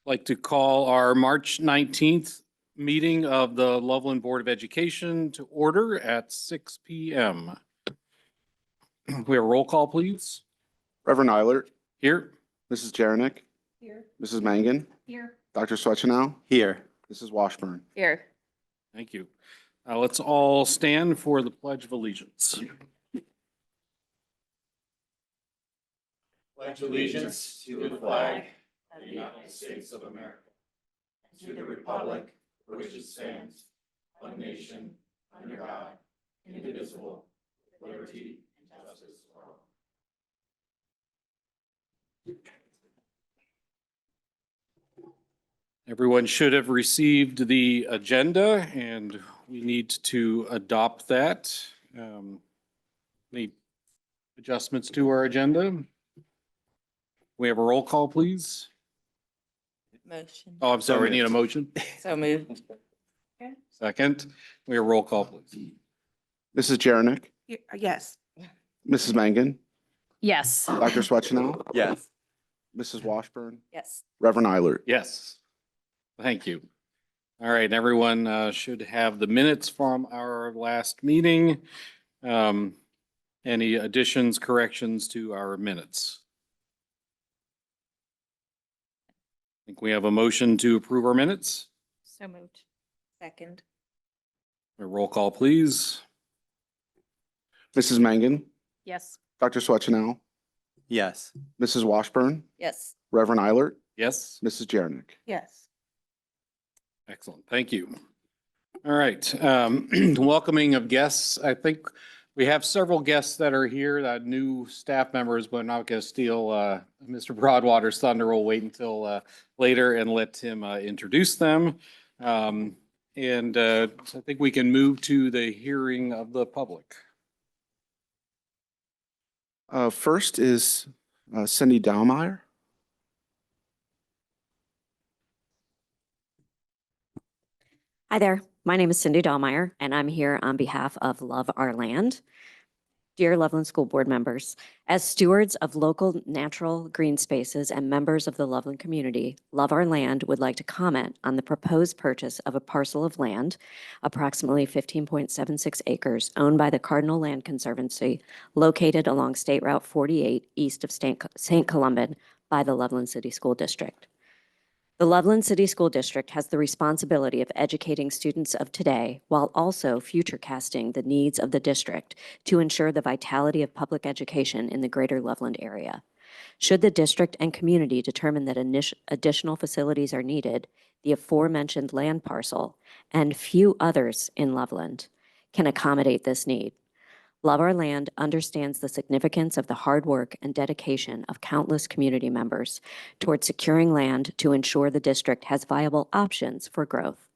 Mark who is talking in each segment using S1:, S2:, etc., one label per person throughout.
S1: Like to call our March 19th meeting of the Loveland Board of Education to order at 6 p.m. We have a roll call, please.
S2: Reverend Eilert,
S1: Here.
S2: Mrs. Jarenick,
S3: Here.
S2: Mrs. Mangan,
S3: Here.
S2: Dr. Swetchenow,
S4: Here.
S2: Mrs. Washburn.
S3: Here.
S1: Thank you. Let's all stand for the Pledge of Allegiance.
S4: Pledge allegiance to the flag of the United States of America, and to the republic for which it stands, one nation, under God, indivisible, with liberty and justice for all.
S1: Everyone should have received the agenda and we need to adopt that. Any adjustments to our agenda? We have a roll call, please.
S3: Motion.
S1: Oh, I'm sorry, we need a motion.
S3: So moved.
S1: Second, we have a roll call, please.
S2: Mrs. Jarenick,
S3: Yes.
S2: Mrs. Mangan,
S3: Yes.
S2: Dr. Swetchenow,
S4: Yes.
S2: Mrs. Washburn,
S3: Yes.
S2: Reverend Eilert.
S1: Yes. Thank you. All right, everyone should have the minutes from our last meeting. Any additions, corrections to our minutes? I think we have a motion to approve our minutes.
S3: So moved. Second.
S1: A roll call, please.
S2: Mrs. Mangan,
S3: Yes.
S2: Dr. Swetchenow,
S4: Yes.
S2: Mrs. Washburn,
S3: Yes.
S2: Reverend Eilert,
S1: Yes.
S2: Mrs. Jarenick.
S3: Yes.
S1: Excellent. Thank you. All right. Welcoming of guests. I think we have several guests that are here, new staff members, but I'm not going to steal Mr. Broadwater's thunder. We'll wait until later and let him introduce them. So I think we can move to the hearing of the public.
S2: First is Cindy Dallmeyer.
S5: Hi there, my name is Cindy Dahlmeyer, and I'm here on behalf of Love Our Land. Dear Loveland School Board members, as stewards of local natural green spaces and members of the Loveland community, Love Our Land would like to comment on the proposed purchase of a parcel of land, approximately 15.76 acres, owned by the Cardinal Land Conservancy, located along State Route 48 east of St. Columban by the Loveland City School District. The Loveland City School District has the responsibility of educating students of today while also future casting the needs of the district to ensure the vitality of public education in the greater Loveland area. Should the district and community determine that additional facilities are needed, the aforementioned land parcel and few others in Loveland can accommodate this need. Love Our Land understands the significance of the hard work and dedication of countless community members toward securing land to ensure the district has viable options for growth.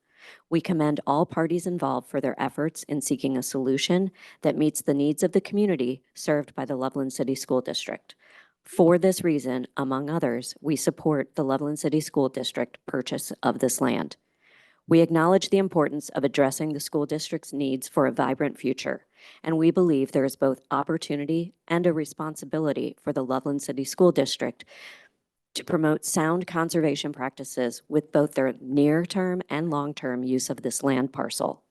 S5: We commend all parties involved for their efforts in seeking a solution that meets the needs of the community served by the Loveland City School District. For this reason, among others, we support the Loveland City School District purchase of this land. We acknowledge the importance of addressing the school district's needs for a vibrant future, and we believe there is both opportunity and a responsibility for the Loveland City School District to promote sound conservation practices with both their near-term and long-term use of this land parcel.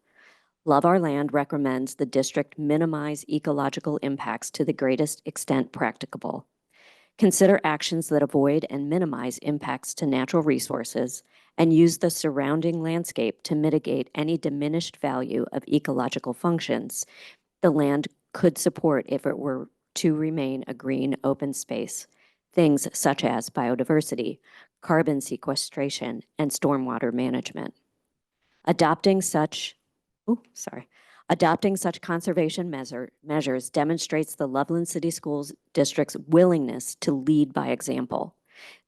S5: Love Our Land recommends the district minimize ecological impacts to the greatest extent practicable. Consider actions that avoid and minimize impacts to natural resources and use the surrounding landscape to mitigate any diminished value of ecological functions the land could support if it were to remain a green open space, things such as biodiversity, carbon sequestration, and stormwater management. Adopting such conservation measures demonstrates the Loveland City Schools District's willingness to lead by example.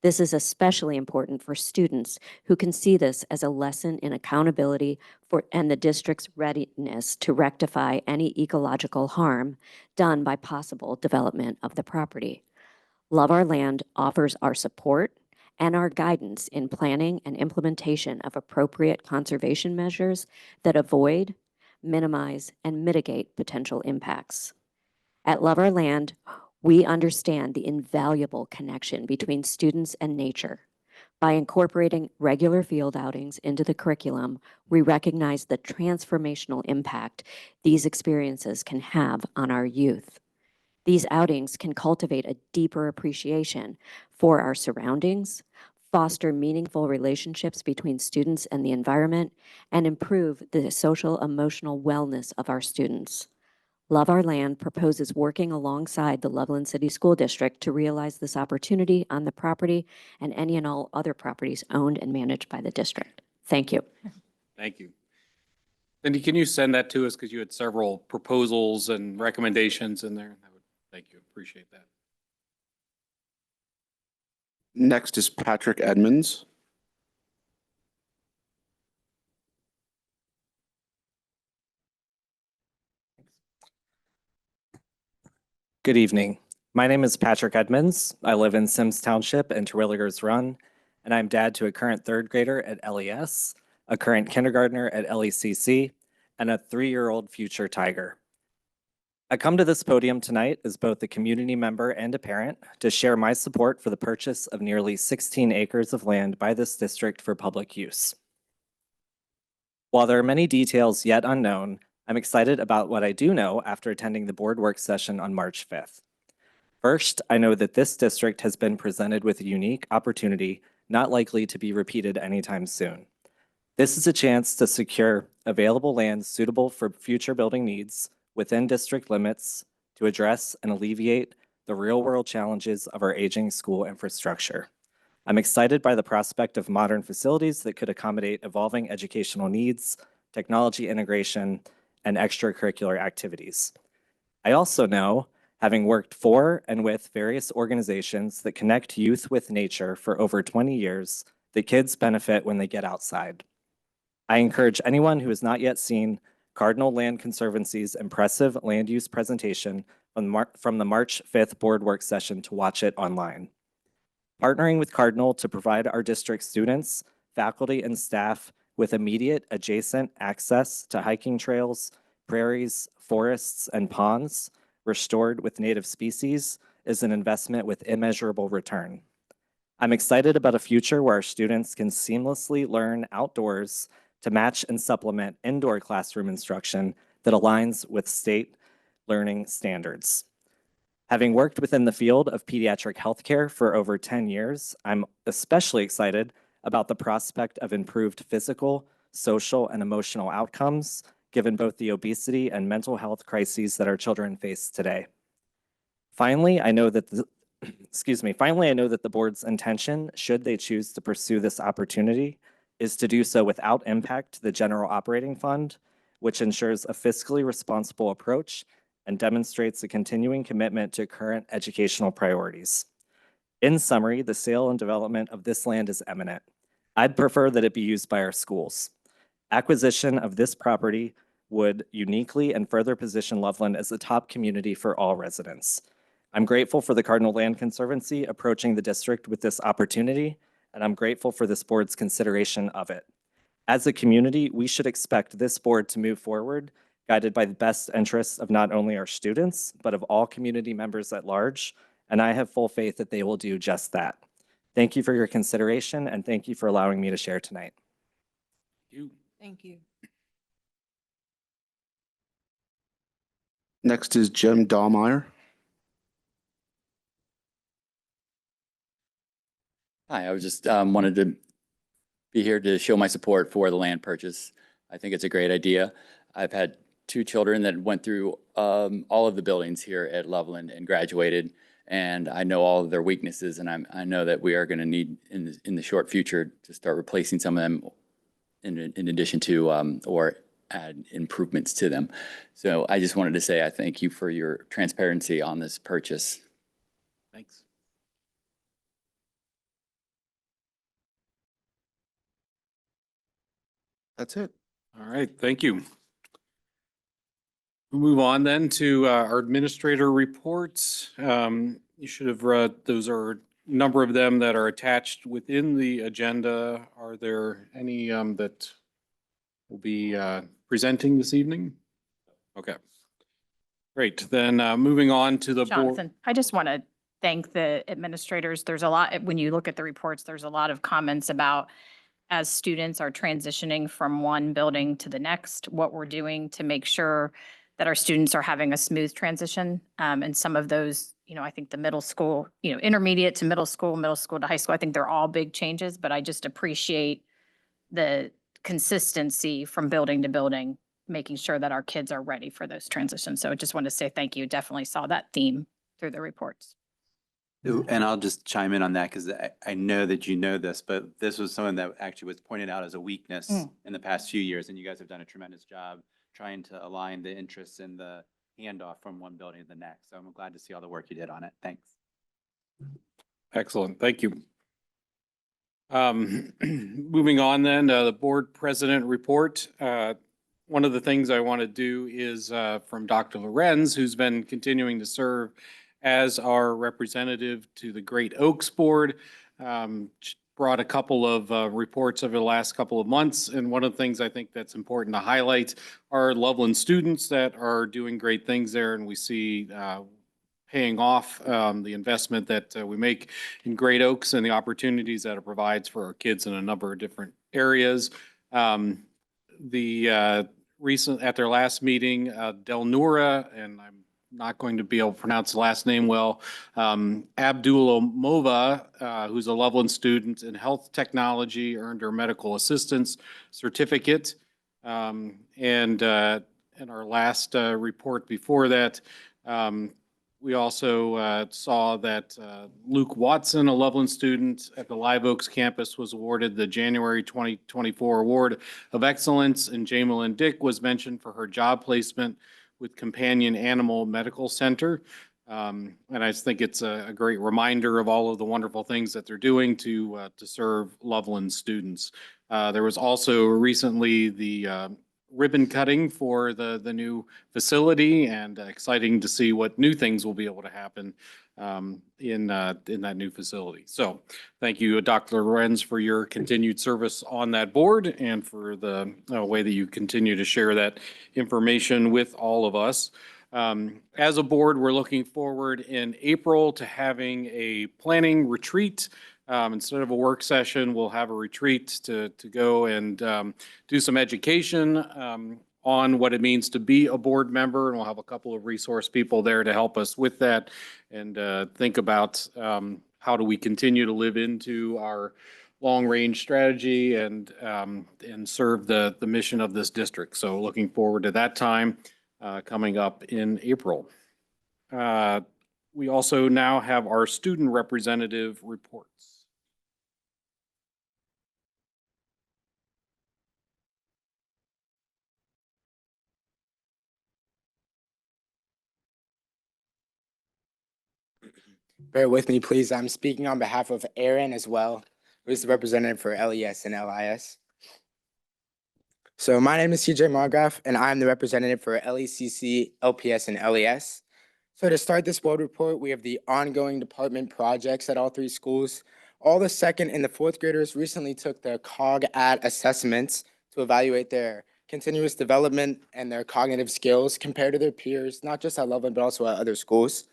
S5: This is especially important for students who can see this as a lesson in accountability and the district's readiness to rectify any ecological harm done by possible development of the property. Love Our Land offers our support and our guidance in planning and implementation of appropriate conservation measures that avoid, minimize, and mitigate potential impacts. At Love Our Land, we understand the invaluable connection between students and nature. By incorporating regular field outings into the curriculum, we recognize the transformational impact these experiences can have on our youth. These outings can cultivate a deeper appreciation for our surroundings, foster meaningful relationships between students and the environment, and improve the social emotional wellness of our students. Love Our Land proposes working alongside the Loveland City School District to realize this opportunity on the property and any and all other properties owned and managed by the district. Thank you.
S1: Thank you. Cindy, can you send that to us? Because you had several proposals and recommendations in there. Thank you. Appreciate that.
S2: Next is Patrick Edmonds.
S6: Good evening. My name is Patrick Edmonds. I live in Sims Township and Terwilligers Run, and I'm dad to a current third grader at LES, a current kindergartner at LECC, and a 3-year-old future tiger. I come to this podium tonight as both a community member and a parent to share my support for the purchase of nearly 16 acres of land by this district for public use. While there are many details yet unknown, I'm excited about what I do know after attending the board work session on March 5th. First, I know that this district has been presented with a unique opportunity not likely to be repeated anytime soon. This is a chance to secure available land suitable for future building needs within district limits to address and alleviate the real-world challenges of our aging school infrastructure. I'm excited by the prospect of modern facilities that could accommodate evolving educational needs, technology integration, and extracurricular activities. I also know, having worked for and with various organizations that connect youth with nature for over 20 years, that kids benefit when they get outside. I encourage anyone who has not yet seen Cardinal Land Conservancy's impressive land use presentation from the March 5th board work session to watch it online. Partnering with Cardinal to provide our district students, faculty, and staff with immediate adjacent access to hiking trails, prairies, forests, and ponds restored with native species is an investment with immeasurable return. I'm excited about a future where our students can seamlessly learn outdoors to match and supplement indoor classroom instruction that aligns with state learning standards. Having worked within the field of pediatric healthcare for over 10 years, I'm especially excited about the prospect of improved physical, social, and emotional outcomes, given both the obesity and mental health crises that our children face today. Finally, I know that the board's intention, should they choose to pursue this opportunity, is to do so without impact to the general operating fund, which ensures a fiscally responsible approach and demonstrates a continuing commitment to current educational priorities. In summary, the sale and development of this land is imminent. I'd prefer that it be used by our schools. Acquisition of this property would uniquely and further position Loveland as a top community for all residents. I'm grateful for the Cardinal Land Conservancy approaching the district with this opportunity, and I'm grateful for this board's consideration of it. As a community, we should expect this board to move forward guided by the best interests of not only our students, but of all community members at large, and I have full faith that they will do just that. Thank you for your consideration, and thank you for allowing me to share tonight.
S3: Thank you.
S2: Next is Jim Dahlmeyer.
S4: Hi, I was just wanted to be here to show my support for the land purchase. I think it's a great idea. I've had 2 children that went through all of the buildings here at Loveland and graduated, and I know all of their weaknesses, and I know that we are going to need in the short future to start replacing some of them in addition to or add improvements to them. So I just wanted to say I thank you for your transparency on this purchase.
S1: Thanks.
S2: That's it.
S1: All right, thank you. We'll move on then to our administrator reports. You should have read, those are a number of them that are attached within the agenda. Are there any that will be presenting this evening? Okay. Great, then moving on to the board.
S7: Jonathan, I just want to thank the administrators. There's a lot, when you look at the reports, there's a lot of comments about as students are transitioning from one building to the next, what we're doing to make sure that our students are having a smooth transition. And some of those, I think the middle school, intermediate to middle school to high school, I think they're all big changes, but I just appreciate the consistency from building to building, making sure that our kids are ready for those transitions. So I just wanted to say thank you. Definitely saw that theme through the reports.
S8: Ooh, and I'll just chime in on that because I know that you know this, but this was something that actually was pointed out as a weakness in the past few years, and you guys have done a tremendous job trying to align the interests and the handoff from one building to the next. So I'm glad to see all the work you did on it. Thanks.
S1: Excellent. Thank you. Moving on then, the board president report. One of the things I want to do is from Dr. Lorenz, who's been continuing to serve as our representative to the Great Oaks Board. Brought a couple of reports over the last couple of months. And one of the things I think that's important to highlight are Loveland students that are doing great things there. And we see paying off the investment that we make in Great Oaks and the opportunities that it provides for our kids in a number of different areas. At their last meeting, Del Noura, and I'm not going to be able to pronounce the last name well, Abdulomova, who's a Loveland student in health technology, earned her medical assistance certificate. And our last report before that, we also saw that Luke Watson, a Loveland student at the Live Oaks campus, was awarded the January 2024 Award of Excellence, and Jamelyn Dick was mentioned for her job placement with Companion Animal Medical Center. And I just think it's a great reminder of all of the wonderful things that they're doing to serve Loveland students. There was also recently the ribbon cutting for the new facility, and exciting to see what new things will be able to happen in that new facility. So thank you, Dr. Lorenz, for your continued service on that board and for the way that you continue to share that information with all of us. As a board, we're looking forward in April to having a planning retreat. Instead of a work session, we'll have a retreat to go and do some education on what it means to be a board member. And we'll have a couple of resource people there to help us with that and think about how do we continue to live into our long-range strategy and serve the mission of this district. So looking forward to that time coming up in April. We also now have our student representative reports.
S9: Bear with me, please. I'm speaking on behalf of Aaron as well, who is the representative for LES and LIS. So my name is CJ Margraf, and I'm the representative for LECC, LPS, and LES. So to start this board report, we have the ongoing department projects at all three schools. All the second and the fourth graders recently took their COG-AT assessments to evaluate their continuous development and their cognitive skills compared to their peers, not just at Loveland, but also at other schools.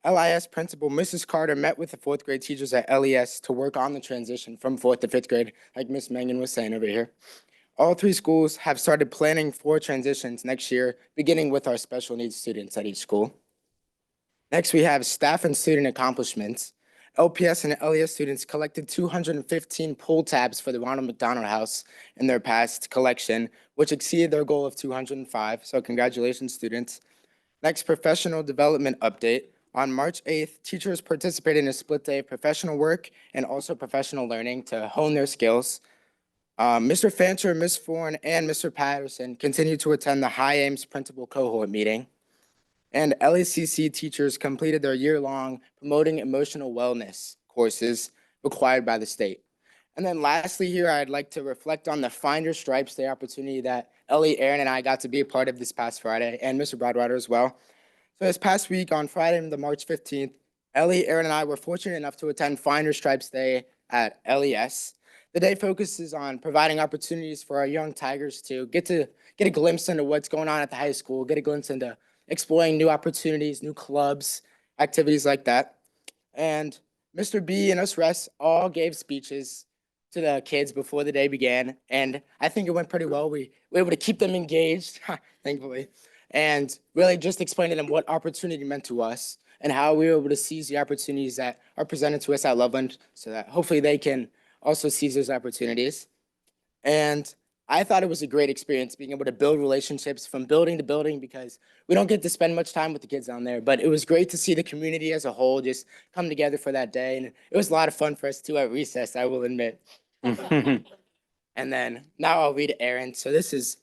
S9: LIS principal Mrs. Carter met with the fourth grade teachers at LES to work on the transition from fourth to fifth grade, like Ms. Mangan was saying over here. All three schools have started planning for transitions next year, beginning with our special needs students at each school. Next, we have staff and student accomplishments. LPS and LES students collected 215 pull tabs for the Ronald McDonald House in their past collection, which exceeded their goal of 205. So congratulations, students. Next, professional development update. On March 8th, teachers participated in a split day of professional work and also professional learning to hone their skills. Mr. Fancher, Ms. Forn, and Mr. Patterson continued to attend the High Ames principal cohort meeting. And LECC teachers completed their year-long promoting emotional wellness courses required by the state. And then lastly here, I'd like to reflect on the Finder Stripes Day opportunity that Ellie, Aaron, and I got to be a part of this past Friday, and Mr. Broadwater as well. So this past week on Friday, the March 15th, Ellie, Aaron, and I were fortunate enough to attend Finder Stripes Day at LES. The day focuses on providing opportunities for our young Tigers to get a glimpse into what's going on at the high school, get a glimpse into exploring new opportunities, new clubs, activities like that. And Mr. B and us rest all gave speeches to the kids before the day began. And I think it went pretty well. We were able to keep them engaged, thankfully, and really just explain to them what opportunity meant to us and how we were able to seize the opportunities that are presented to us at Loveland so that hopefully they can also seize those opportunities. And I thought it was a great experience being able to build relationships from building to building because we don't get to spend much time with the kids down there. But it was great to see the community as a whole just come together for that day. And it was a lot of fun for us too at recess, I will admit. And then now I'll read Aaron. So this is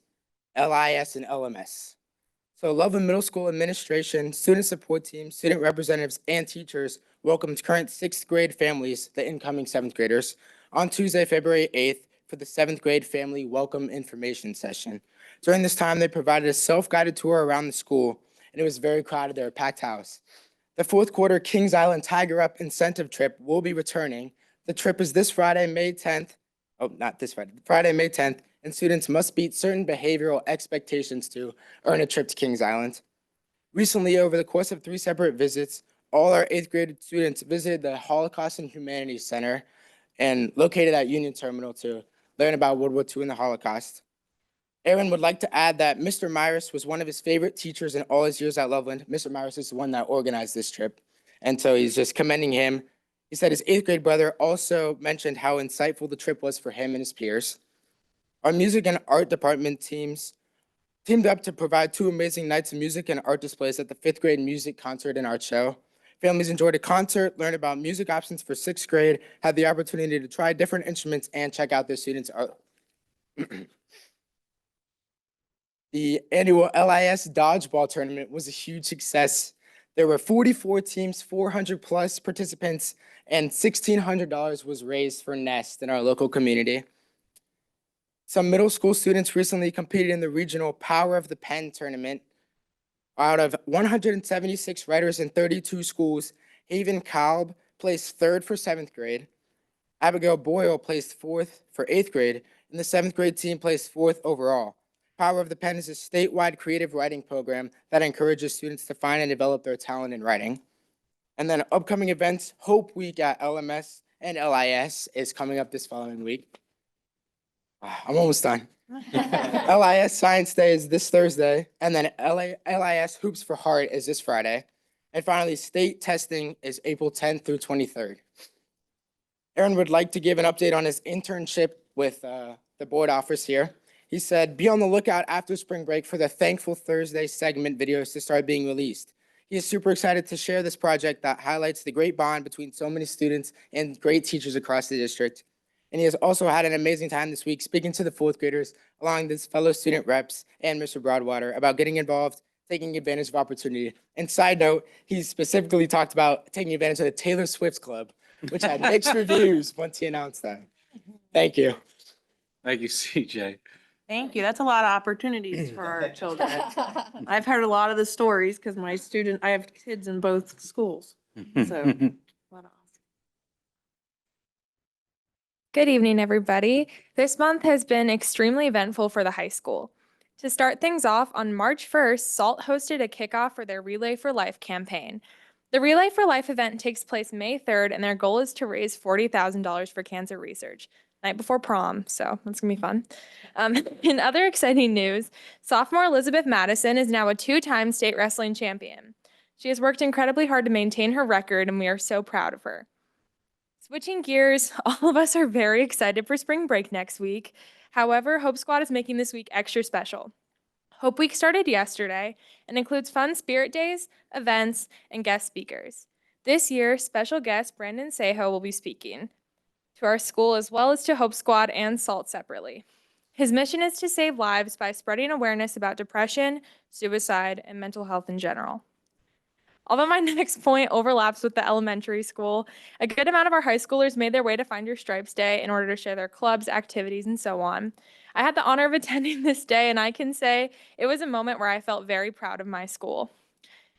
S9: LIS and LMS. So Loveland Middle School administration, student support team, student representatives, and teachers welcomed current 6th grade families, the incoming 7th graders, on Tuesday, February 8th for the 7th grade family welcome information session. During this time, they provided a self-guided tour around the school, and it was very crowded. There, a packed house. The 4th quarter Kings Island Tiger Up incentive trip will be returning. The trip is this Friday, May 10th. Oh, not this Friday, Friday, May 10th, and students must beat certain behavioral expectations to earn a trip to Kings Island. Recently, over the course of 3 separate visits, all our 8th grade students visited the Holocaust and Humanities Center and located at Union Terminal to learn about World War II and the Holocaust. Aaron would like to add that Mr. Myers was one of his favorite teachers in all his years at Loveland. Mr. Myers is the one that organized this trip, and so he's just commending him. He said his 8th grade brother also mentioned how insightful the trip was for him and his peers. Our music and art department teams teamed up to provide 2 amazing nights of music and art displays at the 5th grade music concert and art show. Families enjoyed a concert, learned about music options for 6th grade, had the opportunity to try different instruments, and check out their students' art. The annual LIS dodgeball tournament was a huge success. There were 44 teams, 400 plus participants, and $1,600 was raised for Nest in our local community. Some middle school students recently competed in the regional Power of the Pen tournament. Out of 176 writers in 32 schools, Haven Kalb placed 3rd for 7th grade. Abigail Boyle placed 4th for 8th grade, and the 7th grade team placed 4th overall. Power of the Pen is a statewide creative writing program that encourages students to find and develop their talent in writing. And then upcoming events, Hope Week at LMS and LIS is coming up this following week. I'm almost done. LIS Science Day is this Thursday, and then LIS Hoops for Heart is this Friday. And finally, state testing is April 10th through 23rd. Aaron would like to give an update on his internship with the board office here. He said, be on the lookout after spring break for the Thankful Thursday segment videos to start being released. He is super excited to share this project that highlights the great bond between so many students and great teachers across the district. And he has also had an amazing time this week speaking to the 4th graders, along with his fellow student reps and Mr. Broadwater about getting involved, taking advantage of opportunity. And side note, he specifically talked about taking advantage of the Taylor Swift Club, which had mixed reviews once he announced that. Thank you.
S1: Thank you, CJ.
S3: Thank you. That's a lot of opportunities for our children. I've heard a lot of the stories because I have kids in both schools. So, what else?
S10: Good evening, everybody. This month has been extremely eventful for the high school. To start things off, on March 1st, SALT hosted a kickoff for their Relay for Life campaign. The Relay for Life event takes place May 3rd, and their goal is to raise $40,000 for cancer research. Night before prom, so that's gonna be fun. In other exciting news, sophomore Elizabeth Madison is now a 2-time state wrestling champion. She has worked incredibly hard to maintain her record, and we are so proud of her. Switching gears, all of us are very excited for spring break next week. However, Hope Squad is making this week extra special. Hope Week started yesterday and includes fun spirit days, events, and guest speakers. This year, special guest Brandon Sejo will be speaking to our school as well as to Hope Squad and SALT separately. His mission is to save lives by spreading awareness about depression, suicide, and mental health in general. Although my next point overlaps with the elementary school, a good amount of our high schoolers made their way to Find Your Stripes Day in order to share their clubs, activities, and so on. I had the honor of attending this day, and I can say it was a moment where I felt very proud of my school.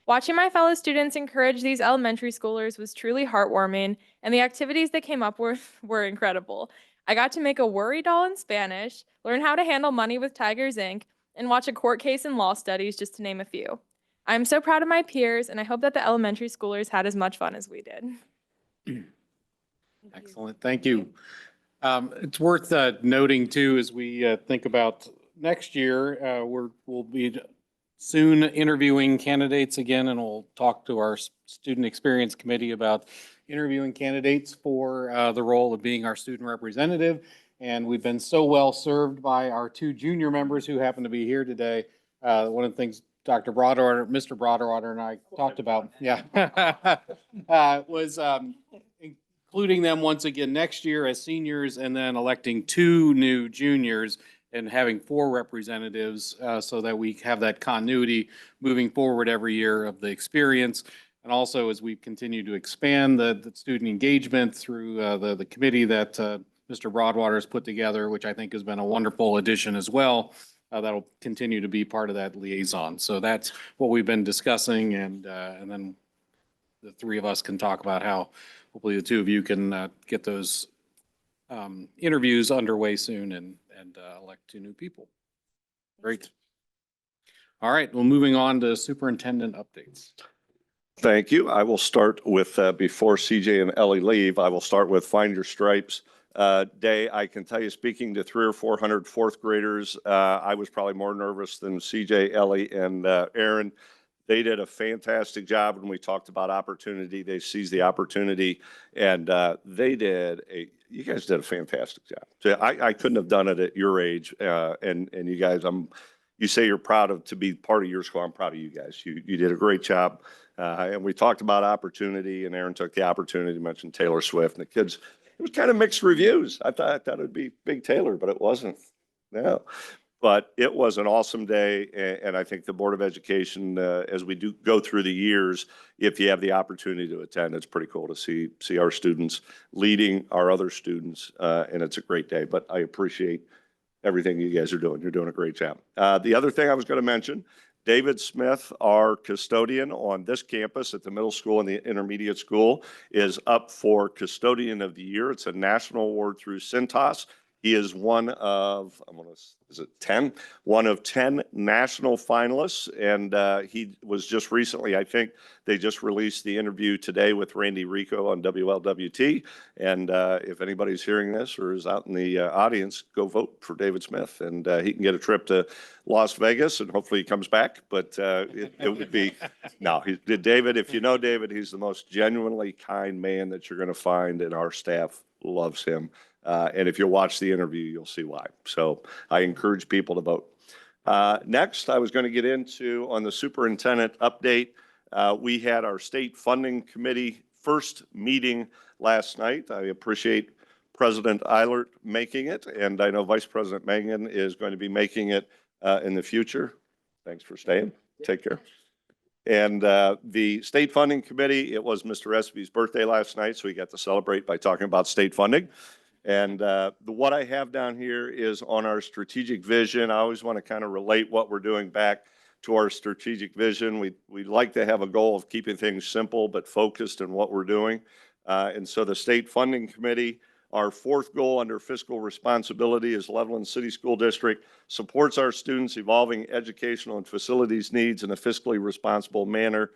S10: Watching my fellow students encourage these elementary schoolers was truly heartwarming, and the activities they came up with were incredible. I got to make a worry doll in Spanish, learn how to handle money with Tigers Inc., and watch a court case in law studies, just to name a few. I'm so proud of my peers, and I hope that the elementary schoolers had as much fun as we did.
S1: Excellent. Thank you. It's worth noting too, as we think about next year, we'll be soon interviewing candidates again, and we'll talk to our student experience committee about interviewing candidates for the role of being our student representative. And we've been so well served by our two junior members who happen to be here today. One of the things Dr. Broadwater, Mr. Broadwater and I talked about, was including them once again next year as seniors, and then electing 2 new juniors and having 4 representatives so that we have that continuity moving forward every year of the experience. And also as we continue to expand the student engagement through the committee that Mr. Broadwater has put together, which I think has been a wonderful addition as well. That'll continue to be part of that liaison. So that's what we've been discussing, and then the 3 of us can talk about how hopefully the 2 of you can get those interviews underway soon and elect 2 new people. Great. All right, well, moving on to superintendent updates.
S11: Thank you. I will start with, before CJ and Ellie leave, I will start with Find Your Stripes Day. I can tell you, speaking to 300 or 400 fourth graders, I was probably more nervous than CJ, Ellie, and Aaron. They did a fantastic job when we talked about opportunity. They seized the opportunity, and you guys did a fantastic job. So I couldn't have done it at your age, and you guys, you say you're proud to be part of your school. I'm proud of you guys. You did a great job. And we talked about opportunity, and Aaron took the opportunity to mention Taylor Swift, and the kids, it was kind of mixed reviews. I thought it would be Big Taylor, but it wasn't. No. But it was an awesome day, and I think the Board of Education, as we do go through the years, if you have the opportunity to attend, it's pretty cool to see our students leading our other students, and it's a great day. But I appreciate everything you guys are doing. You're doing a great job. The other thing I was going to mention, David Smith, our custodian on this campus at the middle school and the intermediate school, is up for Custodian of the Year. It's a national award through Cintas. He is one of, is it 10? One of 10 national finalists. And he was just recently, I think they just released the interview today with Randy Rico on WLWT. And if anybody's hearing this or is out in the audience, go vote for David Smith. And he can get a trip to Las Vegas, and hopefully he comes back. But it would be, no, David, if you know David, he's the most genuinely kind man that you're going to find, and our staff loves him. And if you watch the interview, you'll see why. So I encourage people to vote. Next, I was going to get into on the superintendent update. We had our state funding committee first meeting last night. I appreciate President Eilert making it, and I know Vice President Mangan is going to be making it in the future. Thanks for staying. Take care. And the state funding committee, it was Mr. Espy's birthday last night, so we got to celebrate by talking about state funding. And what I have down here is on our strategic vision. I always want to kind of relate what we're doing back to our strategic vision. We like to have a goal of keeping things simple but focused in what we're doing. And so the State Funding Committee, our 4th goal under fiscal responsibility is Levelland City School District supports our students' evolving educational and facilities needs in a fiscally responsible manner.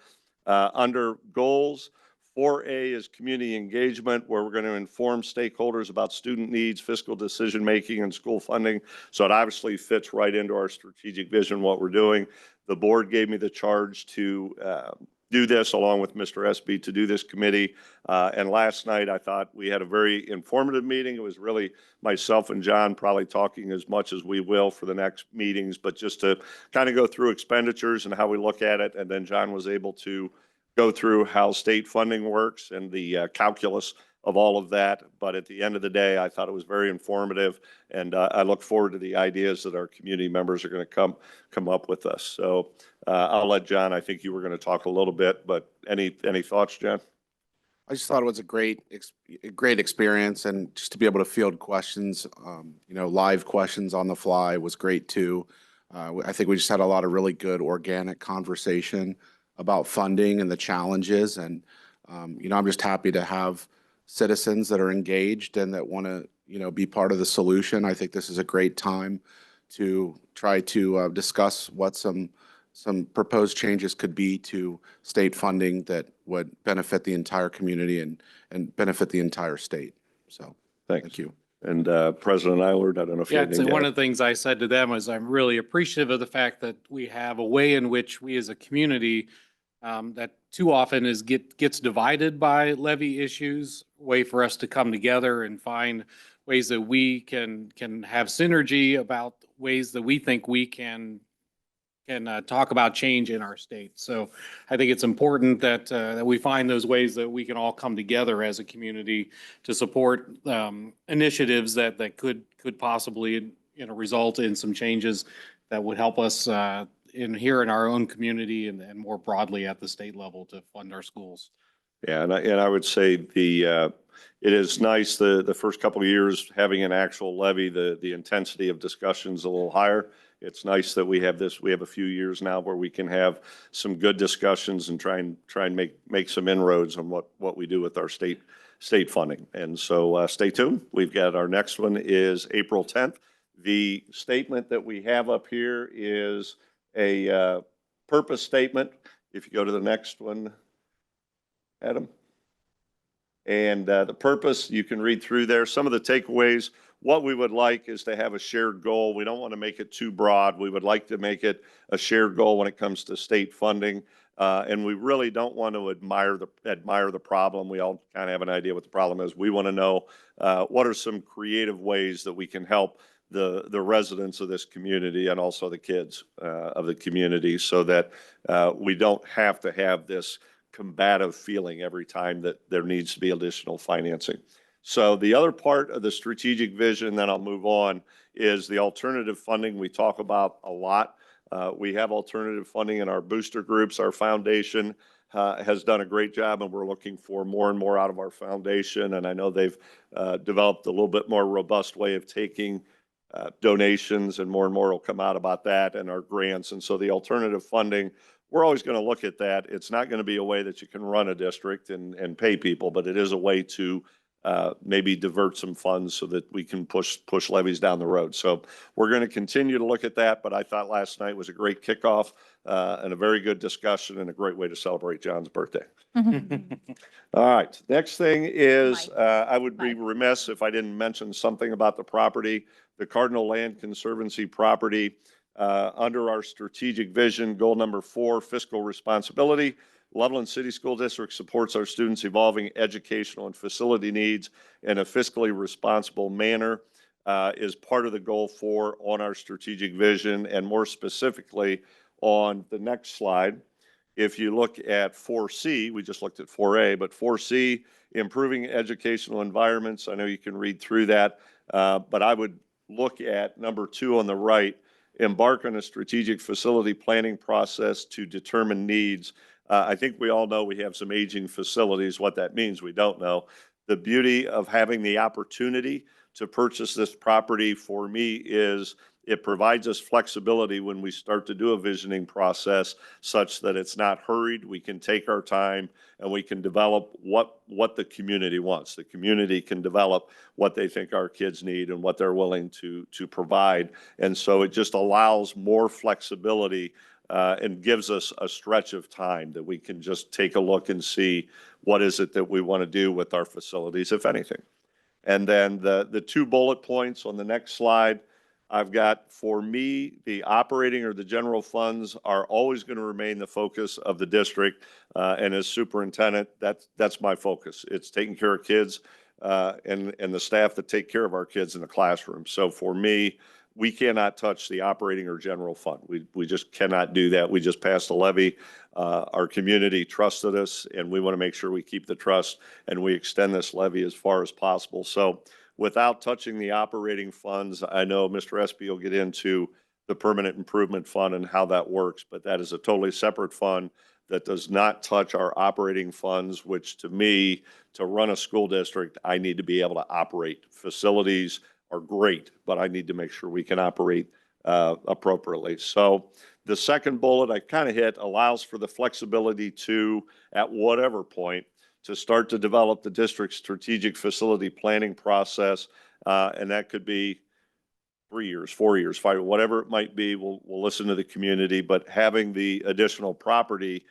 S11: Under goals, 4A is community engagement, where we're going to inform stakeholders about student needs, fiscal decision-making, and school funding. So it obviously fits right into our strategic vision, what we're doing. The board gave me the charge to do this along with Mr. Espy to do this committee. And last night, I thought we had a very informative meeting. It was really myself and John probably talking as much as we will for the next meetings, but just to kind of go through expenditures and how we look at it. And then John was able to go through how state funding works and the calculus of all of that. But at the end of the day, I thought it was very informative, and I look forward to the ideas that our community members are going to come up with us. So I'll let John, I think you were going to talk a little bit, but any thoughts, John?
S2: I just thought it was a great experience, and just to be able to field questions, live questions on the fly was great too. I think we just had a lot of really good organic conversation about funding and the challenges. And, I'm just happy to have citizens that are engaged and that want to, be part of the solution. I think this is a great time to try to discuss what some some proposed changes could be to state funding that would benefit the entire community and benefit the entire state. So, thank you.
S11: And President Eilert, I don't know if you
S1: Yeah,
S11: have anything to
S1: one
S11: add.
S1: of the things I said to them is I'm really appreciative of the fact that we have a way in which we as a community that too often gets divided by levy issues, way for us to come together and find ways that we can have synergy about ways that we think we can talk about change in our state. So I think it's important that we find those ways that we can all come together as a community to support initiatives that could possibly, result in some changes that would help us here in our own community and more broadly at the state level to fund our schools.
S11: Yeah, and I would say it is nice the first couple of years having an actual levy, the intensity of discussion's a little higher. It's nice that we have this. We have a few years now where we can have some good discussions and try and make some inroads on what we do with our state funding. And so stay tuned. We've got our next one is April 10th. The statement that we have up here is a purpose statement. If you go to the next one, Adam. And the purpose, you can read through there. Some of the takeaways, what we would like is to have a shared goal. We don't want to make it too broad. We would like to make it a shared goal when it comes to state funding. And we really don't want to admire the problem. We all kind of have an idea what the problem is. We want to know what are some creative ways that we can help the residents of this community and also the kids of the community so that we don't have to have this combative feeling every time that there needs to be additional financing. So the other part of the strategic vision, then I'll move on, is the alternative funding we talk about a lot. We have alternative funding in our booster groups. Our foundation has done a great job, and we're looking for more and more out of our foundation. And I know they've developed a little bit more robust way of taking donations, and more will come out about that and our grants. And so the alternative funding, we're always going to look at that. It's not going to be a way that you can run a district and pay people, but it is a way to maybe divert some funds so that we can push levies down the road. So we're going to continue to look at that, but I thought last night was a great kickoff and a very good discussion and a great way to celebrate John's birthday. All right, next thing is I would be remiss if I didn't mention something about the property, the Cardinal Land Conservancy property. Under our strategic vision, goal number 4, fiscal responsibility, Loveland City School District supports our students' evolving educational and facility needs in a fiscally responsible manner is part of the goal 4 on our strategic vision, and more specifically on the next slide. If you look at 4C, we just looked at 4A, but 4C, improving educational environments. I know you can read through that, but I would look at number 2 on the right, embark on a strategic facility planning process to determine needs. I think we all know we have some aging facilities. What that means, we don't know. The beauty of having the opportunity to purchase this property for me is it provides us flexibility when we start to do a visioning process such that it's not hurried. We can take our time and we can develop what the community wants. The community can develop what they think our kids need and what they're willing to provide. And so it just allows more flexibility and gives us a stretch of time that we can just take a look and see what is it that we want to do with our facilities, if anything. And then the 2 bullet points on the next slide, I've got, for me, the operating or the general funds are always going to remain the focus of the district. And as superintendent, that's my focus. It's taking care of kids and the staff that take care of our kids in the classroom. So for me, we cannot touch the operating or general fund. We just cannot do that. We just passed a levy. Our community trusted us, and we want to make sure we keep the trust and we extend this levy as far as possible. So without touching the operating funds, I know Mr. Espy will get into the permanent improvement fund and how that works, but that is a totally separate fund that does not touch our operating funds, which to me, to run a school district, I need to be able to operate. Facilities are great, but I need to make sure we can operate appropriately. So the second bullet I kind of hit allows for the flexibility to, at whatever point, to start to develop the district's strategic facility planning process. And that could be 3 years, 4 years, 5, whatever it might be, we'll listen to the community, but having the additional property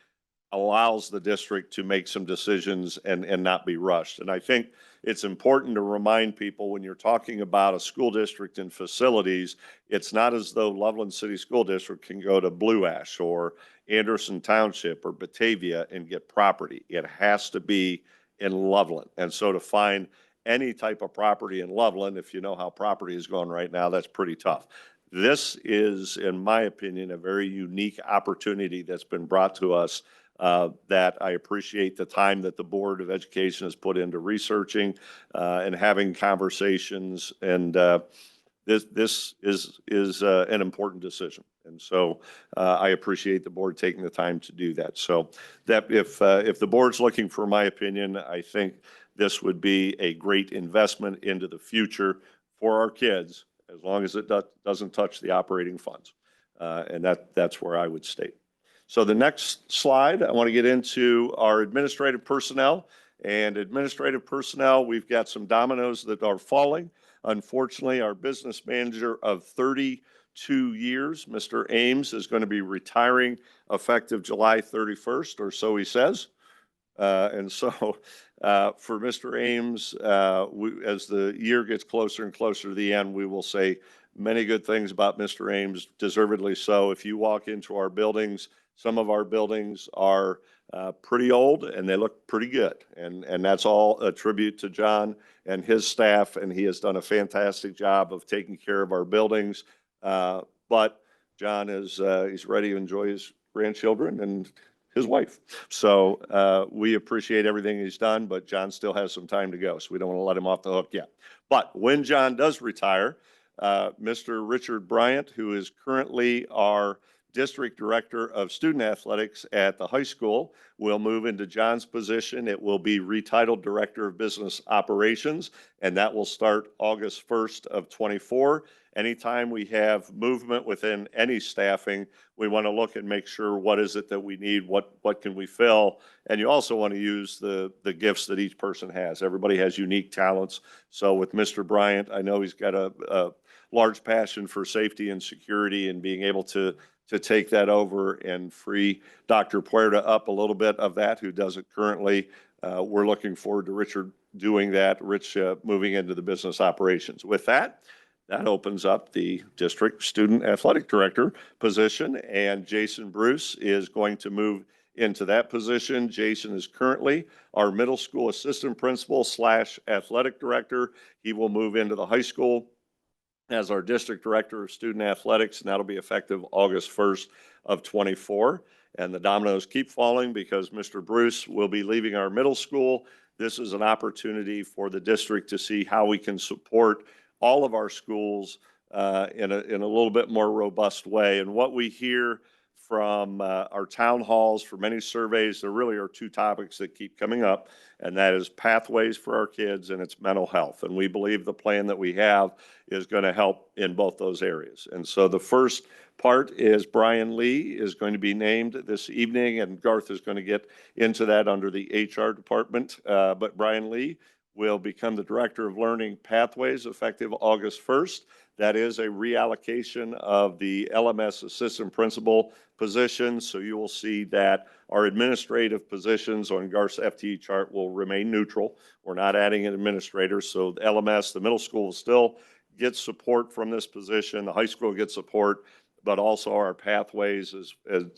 S11: allows the district to make some decisions and not be rushed. And I think it's important to remind people when you're talking about a school district and facilities, it's not as though Loveland City School District can go to Blue Ash or Anderson Township or Batavia and get property. It has to be in Loveland. And so to find any type of property in Loveland, if you know how property is going right now, that's pretty tough. This is, in my opinion, a very unique opportunity that's been brought to us that I appreciate the time that the Board of Education has put into researching and having conversations. And this is an important decision. And so I appreciate the board taking the time to do that. So that if the board's looking for my opinion, I think this would be a great investment into the future for our kids, as long as it doesn't touch the operating funds. And that's where I would state. So the next slide, I want to get into our administrative personnel. And administrative personnel, we've got some dominoes that are falling. Unfortunately, our business manager of 32 years, Mr. Ames, is going to be retiring effective July 31st, or so he says. And so for Mr. Ames, as the year gets closer and closer to the end, we will say many good things about Mr. Ames, deservedly so. If you walk into our buildings, some of our buildings are pretty old and they look pretty good. And that's all a tribute to John and his staff. And he has done a fantastic job of taking care of our buildings. But John is he's ready to enjoy his grandchildren and his wife. So we appreciate everything he's done, but John still has some time to go. So we don't want to let him off the hook yet. But when John does retire, Mr. Richard Bryant, who is currently our District Director of Student Athletics at the high school, will move into John's position. It will be retitled Director of Business Operations, and that will start August 1st of 24. Anytime we have movement within any staffing, we want to look and make sure what is it that we need, what can we fill, and you also want to use the gifts that each person has. Everybody has unique talents. So with Mr. Bryant, I know he's got a large passion for safety and security and being able to take that over and free Dr. Puerta up a little bit of that, who does it currently. We're looking forward to Richard doing that, Rich moving into the business operations. With that opens up the district student athletic director position, and Jason Bruce is going to move into that position. Jason is currently our middle school assistant principal / athletic director. He will move into the high school as our district director of student athletics, and that'll be effective August 1st of 24. And the dominoes keep falling because Mr. Bruce will be leaving our middle school. This is an opportunity for the district to see how we can support all of our schools in a little bit more robust way. And what we hear from our town halls, for many surveys, there really are two topics that keep coming up, and that is pathways for our kids and it's mental health. And we believe the plan that we have is going to help in both those areas. And so the first part is Brian Lee is going to be named this evening, and Garth is going to get into that under the HR department. But Brian Lee will become the Director of Learning Pathways effective August 1st. That is a reallocation of the LMS assistant principal position. So you will see that our administrative positions on Garth's FTE chart will remain neutral. We're not adding an administrator. So the LMS, the middle school, will still get support from this position. The high school gets support, but also our pathways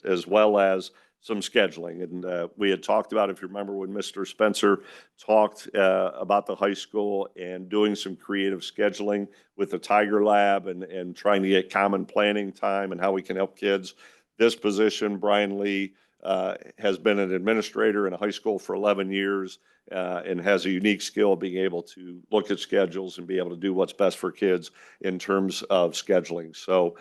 S11: as well as some scheduling. And we had talked about, if you remember, when Mr. Spencer talked about the high school and doing some creative scheduling with the Tiger Lab and trying to get common planning time and how we can help kids. This position, Brian Lee has been an administrator in a high school for 11 years and has a unique skill of being able to look at schedules and be able to do what's best for kids in terms of scheduling. So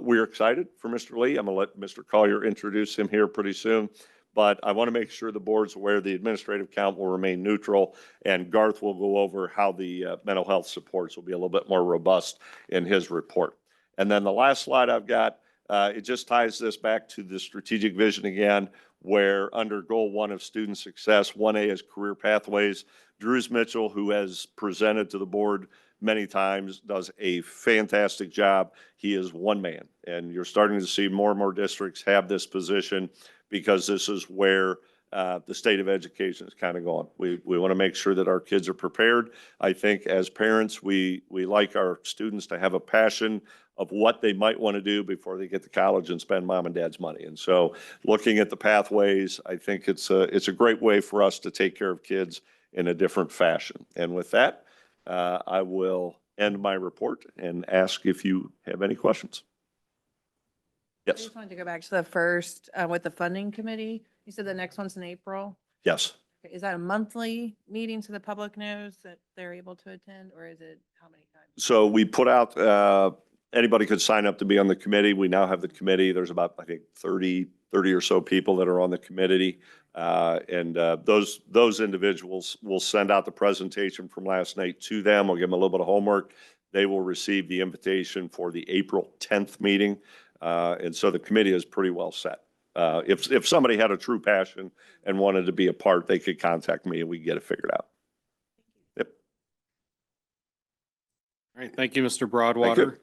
S11: we're excited for Mr. Lee. I'm going to let Mr. Collier introduce him here pretty soon, but I want to make sure the board's aware the administrative count will remain neutral, and Garth will go over how the mental health supports will be a little bit more robust in his report. And then the last slide I've got, it just ties this back to the strategic vision again, where under goal 1 of student success, 1A is career pathways. Drews Mitchell, who has presented to the board many times, does a fantastic job. He is one man, and you're starting to see more and more districts have this position because this is where the state of education is kind of going. We want to make sure that our kids are prepared. I think as parents, we like our students to have a passion of what they might want to do before they get to college and spend mom and dad's money. And so looking at the pathways, I think it's a great way for us to take care of kids in a different fashion. And with that, I will end my report and ask if you have any questions.
S3: I
S11: Yes,
S3: just wanted to go back to the first, with the funding committee. You said the next one's in April.
S11: yes.
S3: Is that a monthly meeting so the public knows that they're able to attend, or is it how many times?
S11: So we put out, anybody could sign up to be on the committee. We now have the committee. There's about, I think, 30 or so people that are on the committee. And those individuals will send out the presentation from last night to them. We'll give them a little bit of homework. They will receive the invitation for the April 10th meeting. And so the committee is pretty well set. If somebody had a true passion and wanted to be a part, they could contact me and we get it figured out. Yep.
S1: All right, thank you, Mr. Broadwater.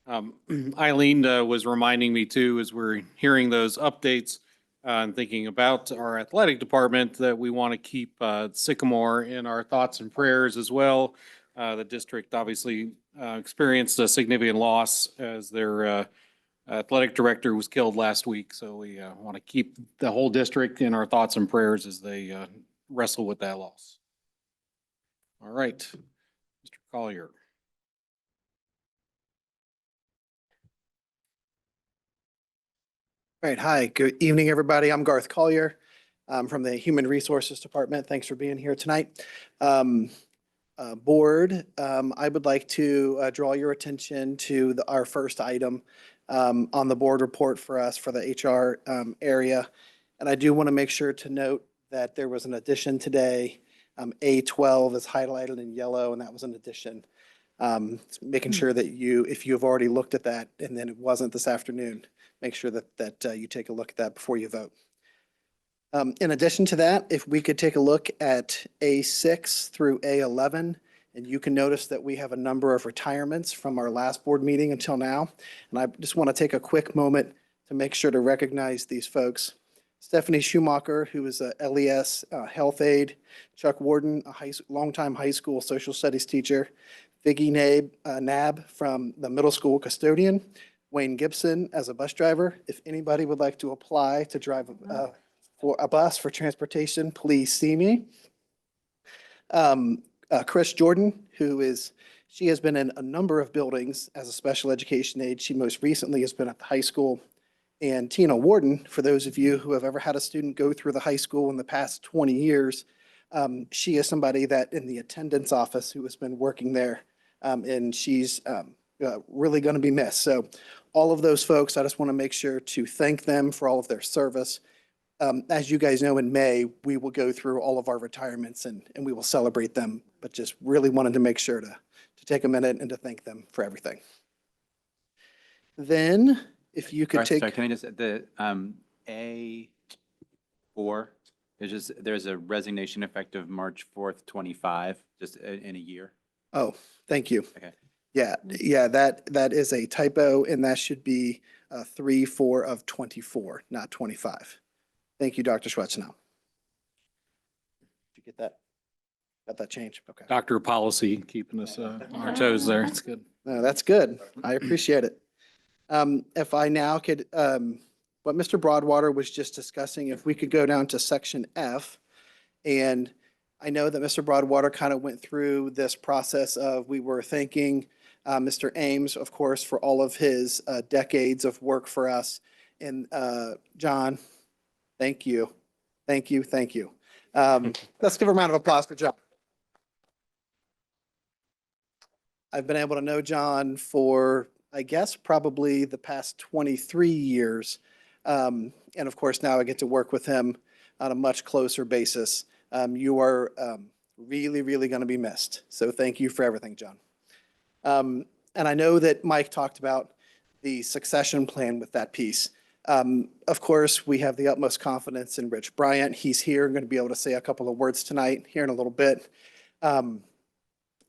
S1: Eileen was reminding me too, as we're hearing those updates and thinking about our athletic department, that we want to keep Sycamore in our thoughts and prayers as well. The district obviously experienced a significant loss as their athletic director was killed last week. So we want to keep the whole district in our thoughts and prayers as they wrestle with that loss. All right, Mr. Collier.
S12: All right. Hi, good evening, everybody. I'm Garth Collier from the Human Resources Department. Thanks for being here tonight. Board, I would like to draw your attention to our first item on the board report for us for the HR area. And I do want to make sure to note that there was an addition today. A12 is highlighted in yellow, and that was an addition. Making sure that if you have already looked at that and then it wasn't this afternoon, make sure that you take a look at that before you vote. In addition to that, if we could take a look at A6 through A11, and you can notice that we have a number of retirements from our last board meeting until now. And I just want to take a quick moment to make sure to recognize these folks. Stephanie Schumacher, who is a LES health aide, Chuck Warden, a longtime high school social studies teacher, Viggy Nab from the middle school custodian, Wayne Gibson as a bus driver. If anybody would like to apply to drive for a bus for transportation, please see me. Chris Jordan, she has been in a number of buildings as a special education aide. She most recently has been at the high school. And Tina Warden, for those of you who have ever had a student go through the high school in the past 20 years, she is somebody that in the attendance office who has been working there. And she's really going to be missed. So all of those folks, I just want to make sure to thank them for all of their service. As you guys know, in May, we will go through all of our retirements and we will celebrate them, but just really wanted to make sure to take a minute and to thank them for everything. Then, if you could take.
S8: Sorry, can I just, the A4, there's a resignation effective March 4th, 25, just in a year.
S12: Oh, thank you.
S8: Okay.
S12: Yeah, that is a typo, and that should be 3/4 of 24, not 25. Thank you, Dr. Schwetznau. Did you get that? Got that change? Okay.
S1: Doctor of Policy, keeping us on our toes there. It's good.
S12: No, that's good. I appreciate it. If I now could, what Mr. Broadwater was just discussing, if we could go down to section F. And I know that Mr. Broadwater kind of went through this process of, we were thanking Mr. Ames, of course, for all of his decades of work for us. And John, thank you. Thank you. Thank you. Let's give a round of applause for John. I've been able to know John for, I guess, probably the past 23 years. And of course, now I get to work with him on a much closer basis. You are really, really going to be missed. So thank you for everything, John. And I know that Mike talked about the succession plan with that piece. Of course, we have the utmost confidence in Rich Bryant. He's here, going to be able to say a couple of words tonight, here in a little bit.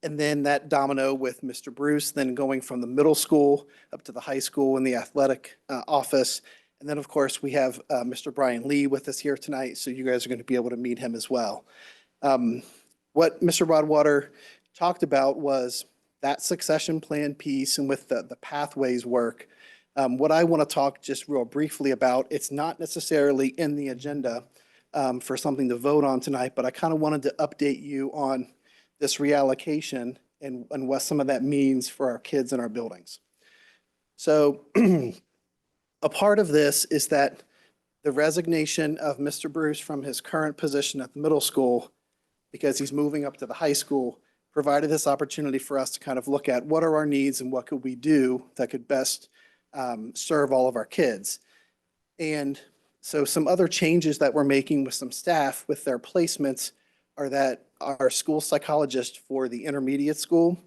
S12: And then that domino with Mr. Bruce, then going from the middle school up to the high school in the athletic office. And then, of course, we have Mr. Brian Lee with us here tonight, so you guys are going to be able to meet him as well. What Mr. Broadwater talked about was that succession plan piece and with the pathways work. What I want to talk just real briefly about, it's not necessarily in the agenda for something to vote on tonight, but I kind of wanted to update you on this reallocation and what some of that means for our kids in our buildings. So a part of this is that the resignation of Mr. Bruce from his current position at the middle school, because he's moving up to the high school, provided this opportunity for us to kind of look at what are our needs and what could we do that could best serve all of our kids. And so some other changes that we're making with some staff with their placements are that our school psychologist for the intermediate school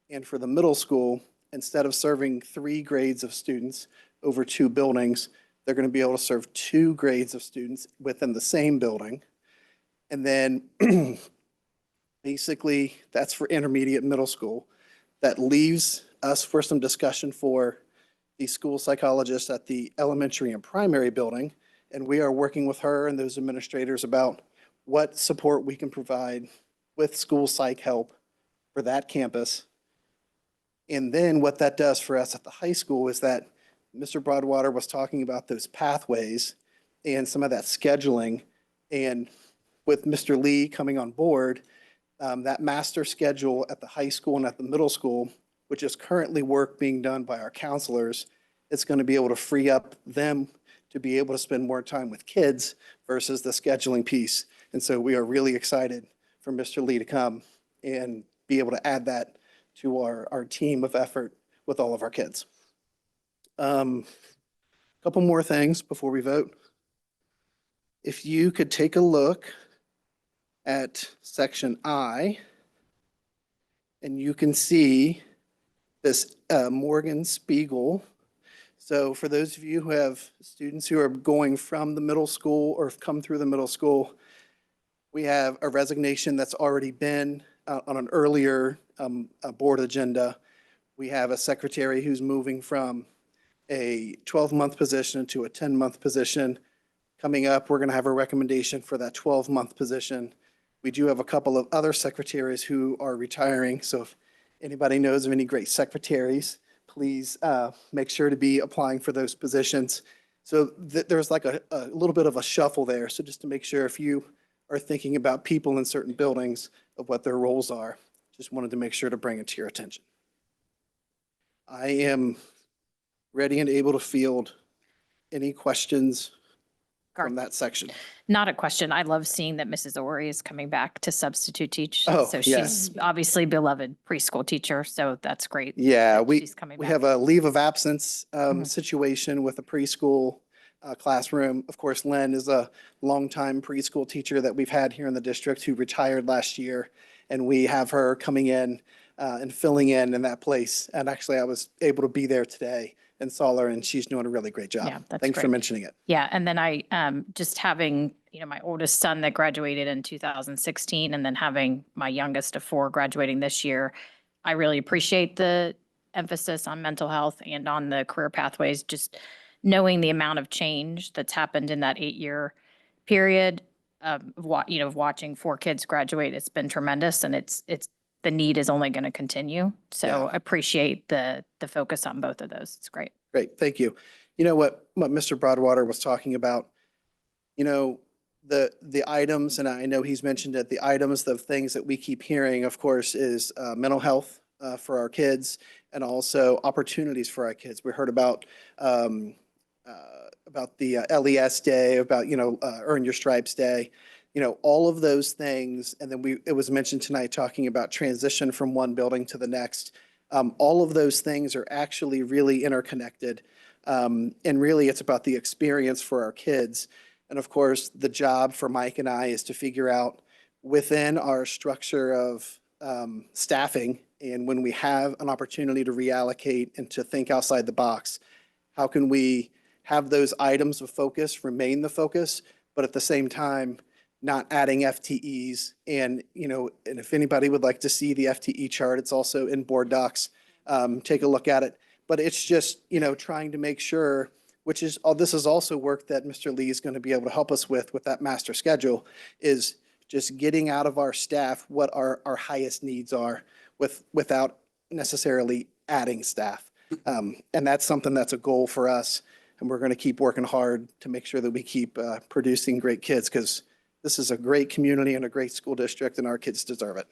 S12: and for the middle school, instead of serving 3 grades of students over 2 buildings, they're going to be able to serve 2 grades of students within the same building. And then basically that's for intermediate middle school. That leaves us for some discussion for the school psychologist at the elementary and primary building. And we are working with her and those administrators about what support we can provide with school psych help for that campus. And then what that does for us at the high school is that Mr. Broadwater was talking about those pathways and some of that scheduling. And with Mr. Lee coming on board, that master schedule at the high school and at the middle school, which is currently work being done by our counselors, it's going to be able to free up them to be able to spend more time with kids versus the scheduling piece. And so we are really excited for Mr. Lee to come and be able to add that to our team of effort with all of our kids. Couple more things before we vote. If you could take a look at section I, and you can see this Morgan Spiegel. So for those of you who have students who are going from the middle school or have come through the middle school, we have a resignation that's already been on an earlier board agenda. We have a secretary who's moving from a 12-month position to a 10-month position. Coming up, we're going to have a recommendation for that 12-month position. We do have a couple of other secretaries who are retiring. So if anybody knows of any great secretaries, please make sure to be applying for those positions. So there's like a little bit of a shuffle there. So just to make sure if you are thinking about people in certain buildings of what their roles are, just wanted to make sure to bring it to your attention. I am ready and able to field any questions from that section.
S7: Not a question. I love seeing that Mrs. Ori is coming back to substitute teach.
S12: Oh,
S7: So
S12: yeah.
S7: she's obviously beloved preschool teacher, so that's great.
S12: Yeah,
S7: that
S12: we
S7: she's coming
S12: we
S7: back.
S12: have a leave of absence
S7: Mhm.
S12: situation with a preschool classroom. Of course, Len is a longtime preschool teacher that we've had here in the district who retired last year. And we have her coming in and filling in that place. And actually, I was able to be there today and saw her, and she's doing a really great job.
S7: Yeah, that's
S12: Thanks for
S7: great.
S12: mentioning it.
S7: Yeah, and then I, just having, my oldest son that graduated in 2016, and then having my youngest of 4 graduating this year, I really appreciate the emphasis on mental health and on the career pathways, just knowing the amount of change that's happened in that 8-year period of watching 4 kids graduate. It's been tremendous, and it's the need is only going to continue. So
S12: Yeah.
S7: I appreciate the focus on both of those. It's great.
S12: Great, thank you. You know what Mr. Broadwater was talking about, the items, and I know he's mentioned it, the items, the things that we keep hearing, of course, is mental health for our kids and also opportunities for our kids. We heard about the LES day, about, Earn Your Stripes Day, all of those things. And then it was mentioned tonight talking about transition from one building to the next. All of those things are actually really interconnected. And really it's about the experience for our kids. And of course, the job for Mike and I is to figure out within our structure of staffing, and when we have an opportunity to reallocate and to think outside the box, how can we have those items of focus remain the focus, but at the same time, not adding FTEs. And, and if anybody would like to see the FTE chart, it's also in board docs. Take a look at it. But it's just, trying to make sure, which is, this is also work that Mr. Lee is going to be able to help us with that master schedule, is just getting out of our staff what our highest needs are without necessarily adding staff. And that's something that's a goal for us. And we're going to keep working hard to make sure that we keep producing great kids, because this is a great community and a great school district, and our kids deserve it.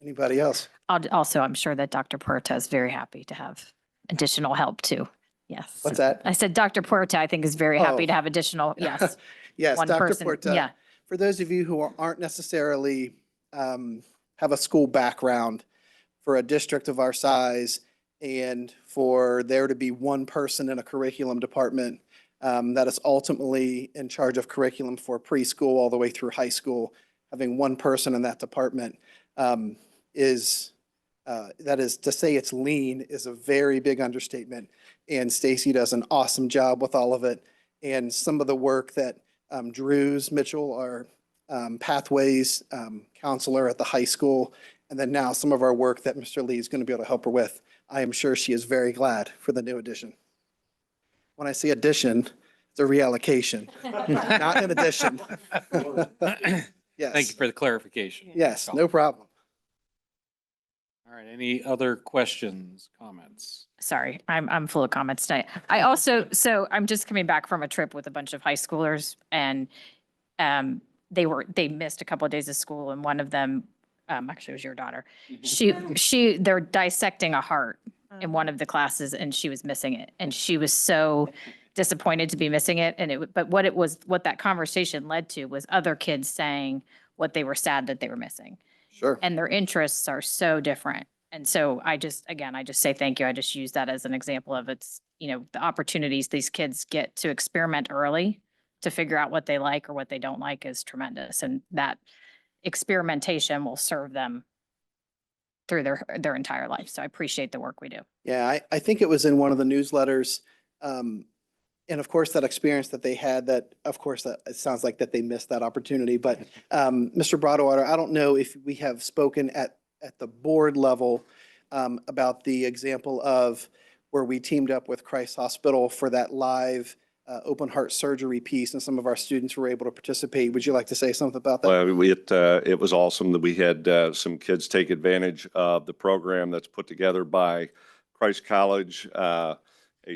S12: Anybody else?
S7: Also, I'm sure that Dr. Puerta is very happy to have additional help too. Yes.
S12: What's that?
S7: I said Dr. Puerta, I think, is very happy
S12: Oh.
S7: to have additional, yes.
S12: Yes,
S7: one
S12: Dr.
S7: person,
S12: Porta.
S7: yeah.
S12: For those of you who aren't necessarily have a school background, for a district of our size, and for there to be one person in a curriculum department that is ultimately in charge of curriculum for preschool all the way through high school, having one person in that department that is, to say it's lean is a very big understatement. And Stacy does an awesome job with all of it. And some of the work that Drews Mitchell, our pathways counselor at the high school, and then now some of our work that Mr. Lee is going to be able to help her with, I am sure she is very glad for the new addition. When I say addition, it's a reallocation, not an addition. Yes.
S1: Thank you for the clarification.
S12: Yes, no problem.
S1: All right, any other questions, comments?
S7: Sorry, I'm full of comments tonight. I also, so I'm just coming back from a trip with a bunch of high schoolers, and they missed a couple of days of school, and one of them, actually it was your daughter. They're dissecting a heart in one of the classes, and she was missing it, and she was so disappointed to be missing it. And but what that conversation led to was other kids saying what they were sad that they were missing.
S12: Sure.
S7: And their interests are so different. And so I just say thank you. I just use that as an example of the opportunities these kids get to experiment early to figure out what they like or what they don't like is tremendous. And that experimentation will serve them through their entire life. So I appreciate the work we do.
S12: Yeah, I think it was in one of the newsletters. And of course, that experience that they had, that, of course, that it sounds like that they missed that opportunity. But Mr. Broadwater, I don't know if we have spoken at the board level about the example of where we teamed up with Christ Hospital for that live open heart surgery piece, and some of our students were able to participate. Would you like to say something about that?
S11: Well, it was awesome that we had some kids take advantage of the program that's put together by Christ College.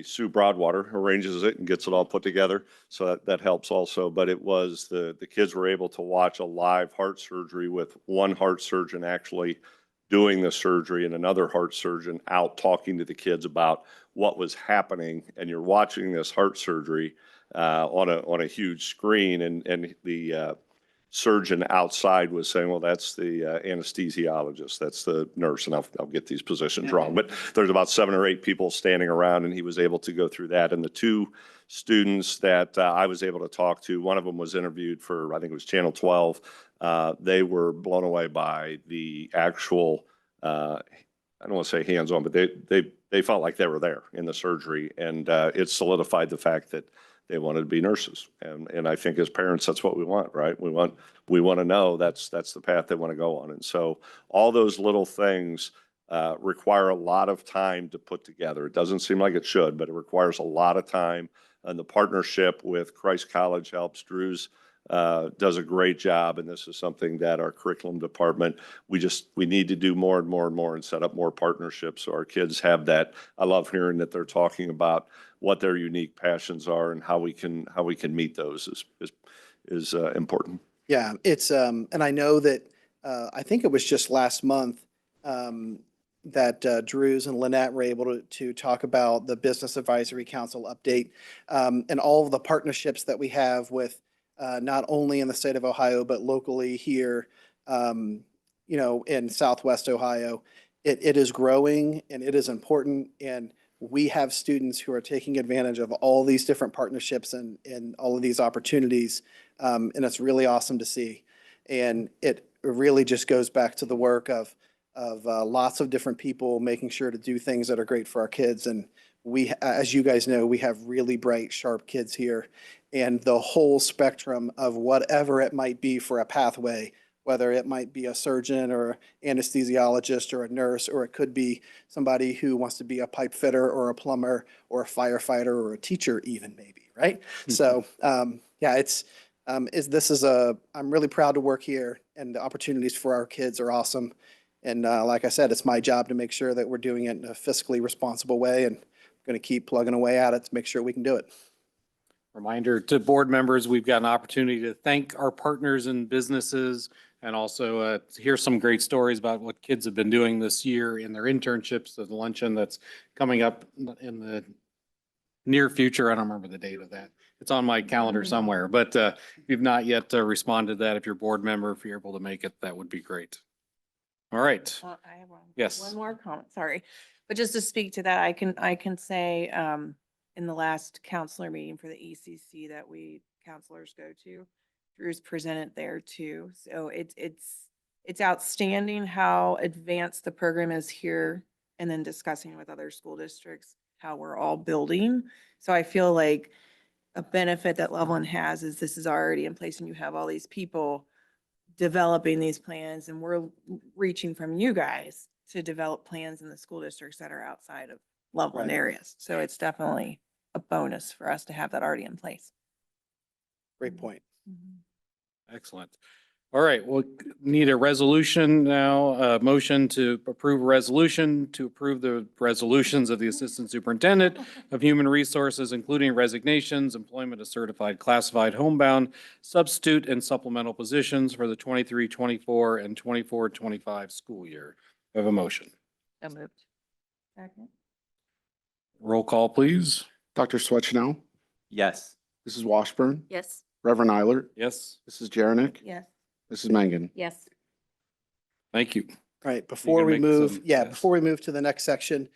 S11: Sue Broadwater arranges it and gets it all put together. So that helps also. But it was the kids were able to watch a live heart surgery with one heart surgeon actually doing the surgery and another heart surgeon out talking to the kids about what was happening. And you're watching this heart surgery on a huge screen, and the surgeon outside was saying, well, that's the anesthesiologist, that's the nurse, and I'll get these positions wrong, but there's about 7 or 8 people standing around, and he was able to go through that. And the 2 students that I was able to talk to, one of them was interviewed for, I think it was Channel 12. They were blown away by the actual, I don't want to say hands-on, but they felt like they were there in the surgery, and it solidified the fact that they wanted to be nurses. And I think as parents, that's what we want, right? We want to know that's the path they want to go on. And so all those little things require a lot of time to put together. It doesn't seem like it should, but it requires a lot of time. And the partnership with Christ College helps. Drews does a great job. And this is something that our curriculum department, we need to do more and more and more and set up more partnerships so our kids have that. I love hearing that they're talking about what their unique passions are and how we can meet those is important.
S12: Yeah, it's, and I know that, I think it was just last month that Drews and Lynette were able to talk about the Business Advisory Council update and all of the partnerships that we have with not only in the state of Ohio, but locally here, in Southwest Ohio. It is growing and it is important. And we have students who are taking advantage of all these different partnerships and all of these opportunities. And it's really awesome to see. And it really just goes back to the work of lots of different people making sure to do things that are great for our kids. And as you guys know, we have really bright, sharp kids here. And the whole spectrum of whatever it might be for a pathway, whether it might be a surgeon or anesthesiologist or a nurse, or it could be somebody who wants to be a pipe fitter or a plumber or a firefighter or a teacher even maybe, right? So, yeah, I'm really proud to work here, and the opportunities for our kids are awesome. And like I said, it's my job to make sure that we're doing it in a fiscally responsible way, and I'm going to keep plugging away at it to make sure we can do it.
S1: Reminder to board members, we've got an opportunity to thank our partners and businesses and also to hear some great stories about what kids have been doing this year in their internships, the luncheon that's coming up in the near future. I don't remember the date of that. It's on my calendar somewhere, but if you've not yet responded to that, if you're a board member, if you're able to make it, that would be great. All right.
S3: I have one.
S1: Yes.
S3: One more comment, sorry. But just to speak to that, I can say, in the last counselor meeting for the ECC that we counselors go to, Drew's presented there too. So it's outstanding how advanced the program is here, and then discussing with other school districts how we're all building. So I feel like a benefit that Loveland has is this is already in place, and you have all these people developing these plans, and we're reaching from you guys to develop plans in the school districts that are outside of Loveland
S12: Right.
S3: areas. So it's definitely a bonus for us to have that already in place.
S12: Great point.
S1: Excellent. All right, we'll need a resolution now, a motion to approve a resolution to approve the resolutions of the Assistant Superintendent of Human Resources, including resignations, employment of certified classified homebound, substitute and supplemental positions for the 23-24 and 24-25 school year. We have a motion.
S7: So moved.
S3: Second.
S1: Roll call, please.
S2: Dr. Swetchnow,
S8: Yes.
S2: Mrs. Washburn,
S5: Yes.
S2: Reverend Eilert,
S1: Yes,
S2: Mrs. Jarenick,
S3: Yes.
S2: Mrs. Mangan.
S5: Yes.
S1: thank you.
S12: All right, before we
S1: make
S12: move,
S1: some-
S12: yeah,
S1: yes.
S12: before we move to the next section,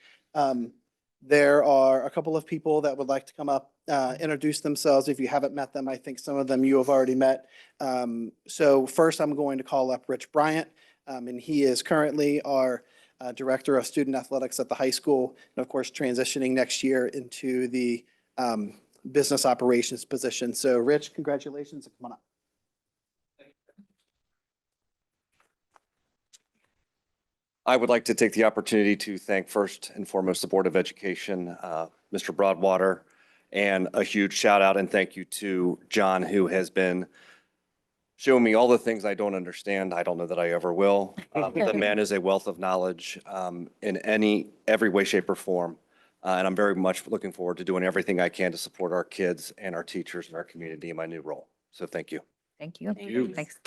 S12: there are a couple of people that would like to come up, introduce themselves. If you haven't met them, I think some of them you have already met. So first, I'm going to call up Rich Bryant, and he is currently our Director of Student Athletics at the high school, and of course, transitioning next year into the business operations position. So Rich, congratulations, and come on up.
S13: I would like to take the opportunity to thank first and foremost the Board of Education, Mr. Broadwater, and a huge shout out and thank you to John, who has been showing me all the things I don't understand. I don't know that I ever will. The man is a wealth of knowledge in every way, shape, or form. And I'm very much looking forward to doing everything I can to support our kids and our teachers and our community in my new role. So thank you.
S7: Thank you.
S3: Thank you.
S7: Thanks.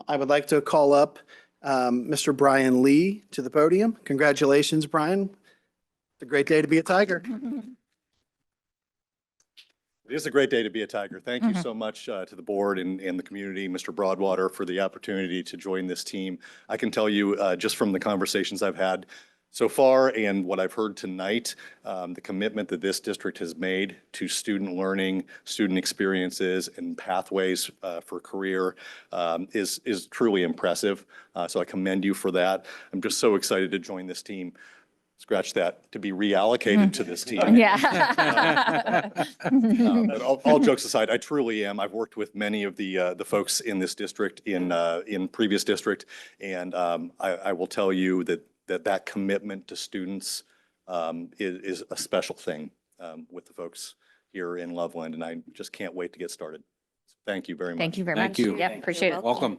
S12: I would like to call up Mr. Brian Lee to the podium. Congratulations, Brian. It's a great day to be a Tiger.
S14: It is a great day to be a Tiger. Thank you so much to the board and the community, Mr. Broadwater, for the opportunity to join this team. I can tell you just from the conversations I've had so far and what I've heard tonight, the commitment that this district has made to student learning, student experiences, and pathways for career is truly impressive. So I commend you for that. I'm just so excited to join this team. Scratch that, to be reallocated to this team.
S7: Yeah.
S14: But all jokes aside, I truly am. I've worked with many of the folks in this district in previous district, and I will tell you that commitment to students is a special thing with the folks here in Loveland, and I just can't wait to get started. Thank you very much.
S7: Thank you very
S1: Thank
S7: much.
S1: you.
S7: Yeah, appreciate it.
S1: Welcome.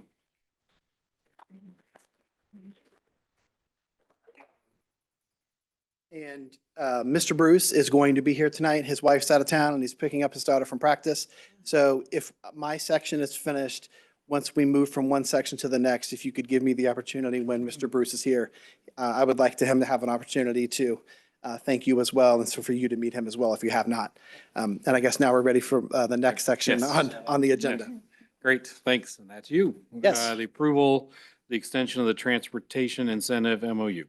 S12: And Mr. Bruce is going to be here tonight. His wife's out of town and he's picking up his daughter from practice. So if my section is finished, once we move from one section to the next, if you could give me the opportunity when Mr. Bruce is here, I would like him to have an opportunity to thank you as well, and so for you to meet him as well if you have not. And I guess now we're ready for the next section
S1: Yes.
S12: on the agenda.
S1: Great, thanks. And that's you.
S12: Yes.
S1: The approval, the extension of the transportation incentive MOU.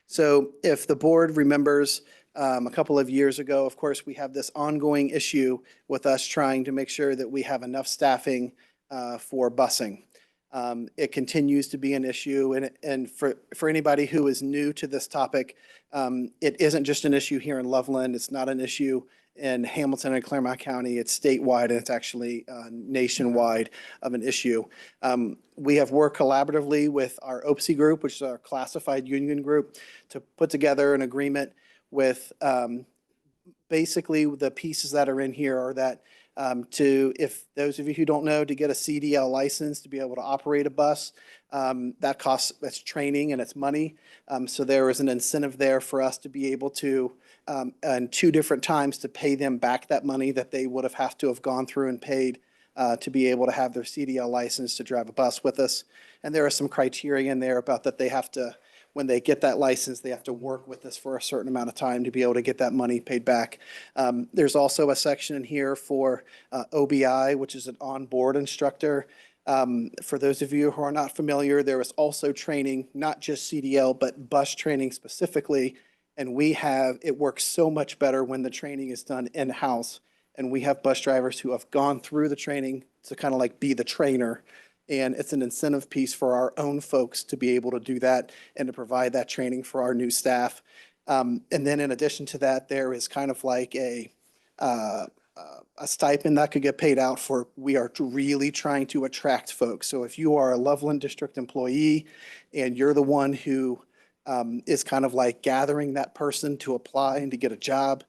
S12: So if the board remembers, a couple of years ago, of course, we have this ongoing issue with us trying to make sure that we have enough staffing for busing. It continues to be an issue. And for anybody who is new to this topic, it isn't just an issue here in Loveland. It's not an issue in Hamilton and Claremont County. It's statewide, and it's actually nationwide of an issue. We have worked collaboratively with our OPSI group, which is our classified union group, to put together an agreement with basically the pieces that are in here are that if those of you who don't know, to get a CDL license to be able to operate a bus, that's training and it's money. So there is an incentive there for us to be able to, and 2 different times to pay them back that money that they would have to have gone through and paid to be able to have their CDL license to drive a bus with us. And there are some criteria in there about that they have to, when they get that license, they have to work with us for a certain amount of time to be able to get that money paid back. There's also a section in here for OBI, which is an onboard instructor. For those of you who are not familiar, there is also training, not just CDL, but bus training specifically. And it works so much better when the training is done in-house. And we have bus drivers who have gone through the training to kind of like be the trainer. And it's an incentive piece for our own folks to be able to do that and to provide that training for our new staff. And then in addition to that, there is kind of like a stipend that could get paid out for, we are really trying to attract folks. So if you are a Loveland District employee and you're the one who is kind of like gathering that person to apply and to get a job,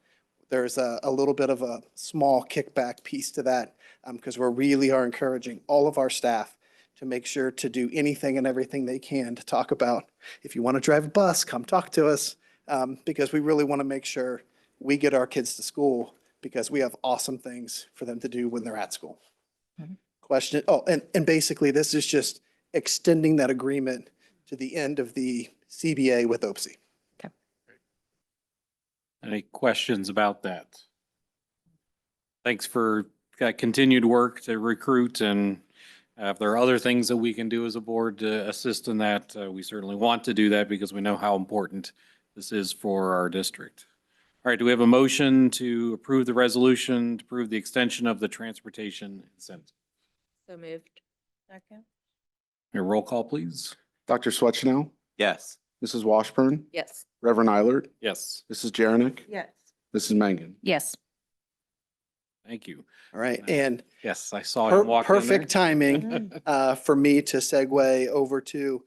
S12: there's a little bit of a small kickback piece to that because we really are encouraging all of our staff to make sure to do anything and everything they can to talk about. If you want to drive a bus, come talk to us because we really want to make sure we get our kids to school because we have awesome things for them to do when they're at school. Question, and basically this is just extending that agreement to the end of the CBA with OPSI.
S1: Any questions about that? Thanks for continued work to recruit, and if there are other things that we can do as a board to assist in that, we certainly want to do that because we know how important this is for our district. All right, do we have a motion to approve the resolution to approve the extension of the transportation incentive?
S3: So moved. Second?
S1: Your roll call, please.
S2: Dr. Swetchnow,
S8: Yes.
S2: Mrs. Washburn,
S3: Yes.
S2: Reverend Eilert,
S1: Yes,
S2: Mrs. Jarenick,
S3: Yes.
S2: Mrs. Mangan.
S7: Yes.
S1: thank you.
S12: All right, and
S1: Yes, I saw him walk in there.
S12: perfect timing for me to segue over to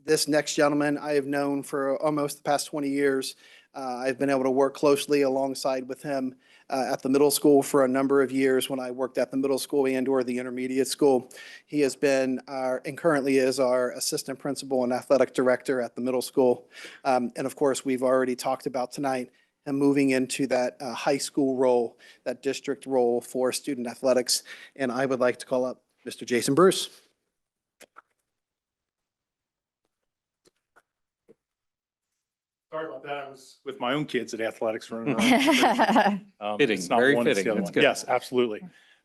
S12: this next gentleman I have known for almost the past 20 years. I've been able to work closely alongside with him at the middle school for a number of years when I worked at the middle school and or the intermediate school. He has been and currently is our assistant principal and athletic director at the middle school. And of course, we've already talked about tonight him moving into that high school role, that district role for student athletics. And I would like to call up Mr. Jason Bruce.
S15: Sorry about that. I was with my own kids at athletics running around.
S1: Fitting,
S15: It's not
S1: very
S15: one, it's the
S1: fitting.
S15: other
S1: That's
S15: one.
S1: good.
S15: Yes, absolutely.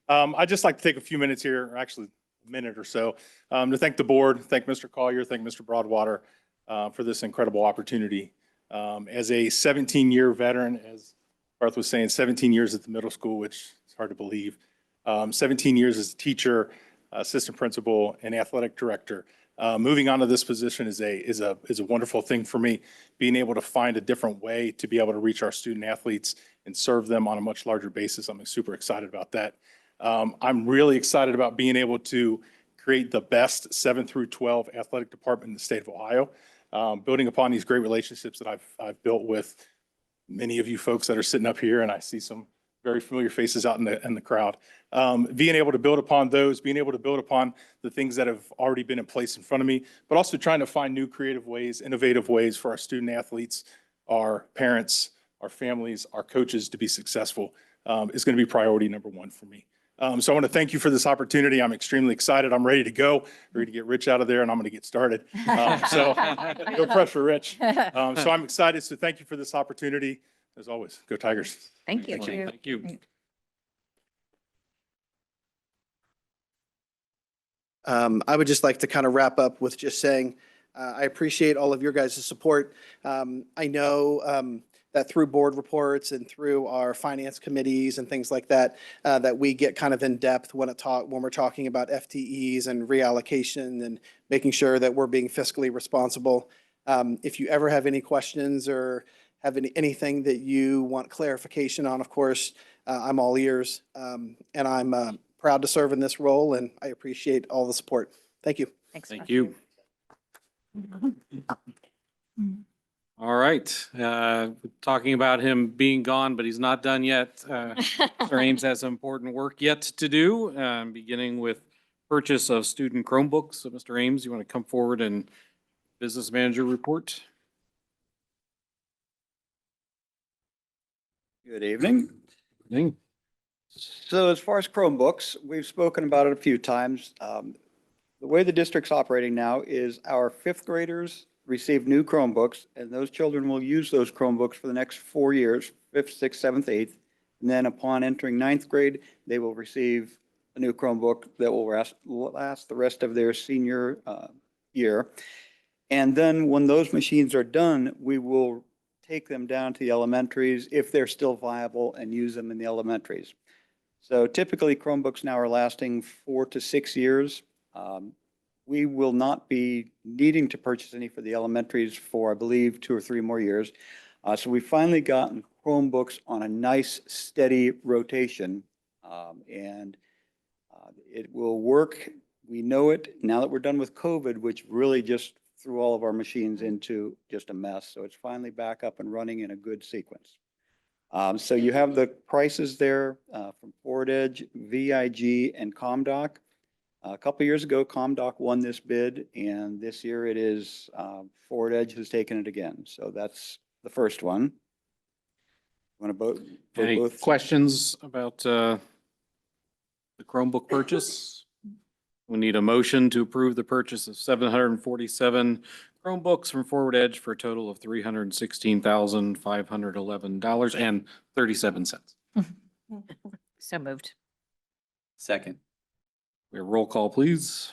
S15: I'd just like to take a few minutes here, or actually a minute or so, to thank the board, thank Mr. Collier, thank Mr. Broadwater for this incredible opportunity. As a 17-year veteran, as Garth was saying, 17 years at the middle school, which is hard to believe. 17 years as a teacher, assistant principal, and athletic director. Moving on to this position is a wonderful thing for me, being able to find a different way to be able to reach our student athletes and serve them on a much larger basis. I'm super excited about that. I'm really excited about being able to create the best 7 through 12 athletic department in the state of Ohio, building upon these great relationships that I've built with many of you folks that are sitting up here, and I see some very familiar faces out in the crowd. Being able to build upon those, being able to build upon the things that have already been in place in front of me, but also trying to find new creative ways, innovative ways for our student athletes, our parents, our families, our coaches to be successful is going to be priority number 1 for me. So I want to thank you for this opportunity. I'm extremely excited. I'm ready to go, ready to get Rich out of there, and I'm going to get started. So no pressure, Rich. So I'm excited. So thank you for this opportunity. As always, go Tigers.
S7: Thank you.
S1: Thank you.
S12: I would just like to kind of wrap up with just saying, I appreciate all of your guys' support. I know that through board reports and through our finance committees and things like that, that we get kind of in depth when we're talking about FTEs and reallocation and making sure that we're being fiscally responsible. If you ever have any questions or have anything that you want clarification on, of course, I'm all ears. And I'm proud to serve in this role, and I appreciate all the support. Thank you.
S3: Thanks.
S1: Thank
S3: Rob.
S1: you. All right, talking about him being gone, but he's not done yet. Mr. Ames has some important work yet to do, beginning with purchase of student Chromebooks. So Mr. Ames, you want to come forward and business manager report?
S16: Good evening.
S1: Evening.
S16: So as far as Chromebooks, we've spoken about it a few times. The way the district's operating now is our fifth graders receive new Chromebooks, and those children will use those Chromebooks for the next 4 years, fifth, sixth, seventh, eighth. And then upon entering ninth grade, they will receive a new Chromebook that will last the rest of their senior year. And then when those machines are done, we will take them down to the elementaries if they're still viable and use them in the elementaries. So typically Chromebooks now are lasting 4 to 6 years. We will not be needing to purchase any for the elementaries for, I believe, 2 or 3 more years. So we finally gotten Chromebooks on a nice, steady rotation. And it will work. We know it now that we're done with COVID, which really just threw all of our machines into just a mess. So it's finally back up and running in a good sequence. So you have the prices there from Forward Edge, VIG, and ComDoc. A couple years ago, ComDoc won this bid, and this year it is Forward Edge who's taken it again. So that's the first one. Want to vote for
S1: Any
S16: both?
S1: questions about the Chromebook purchase? We need a motion to approve the purchase of 747 Chromebooks from Forward Edge for a total of $316,511.37.
S7: So moved.
S8: Second.
S1: We have roll call, please.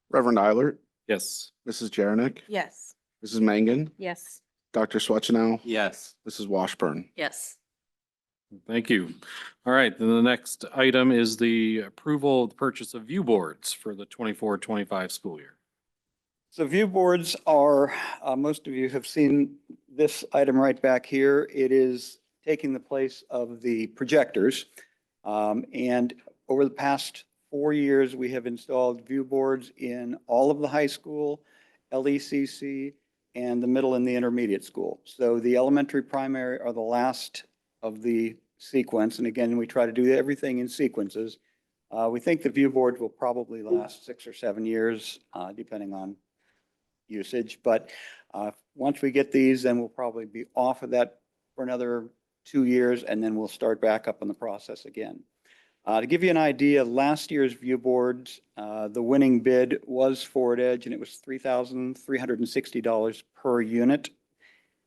S2: Reverend Eilert,
S1: Yes.
S2: Mrs. Jaranick,
S3: Yes.
S2: Mrs. Mangan,
S3: Yes.
S2: Dr. Swetchenow,
S8: Yes.
S2: Mrs. Washburn.
S3: Yes.
S1: Thank you. All right, then the next item is the approval of the purchase of view boards for the 24-25 school year.
S16: So view boards are, most of you have seen this item right back here. It is taking the place of the projectors. And over the past 4 years, we have installed view boards in all of the high school, LECC, and the middle and the intermediate school. So the elementary primary are the last of the sequence. And again, we try to do everything in sequences. We think the view board will probably last 6 or 7 years, depending on usage. But once we get these, then we'll probably be off of that for another 2 years, and then we'll start back up on the process again. To give you an idea, last year's view boards, the winning bid was Forward Edge, and it was $3,360 per unit.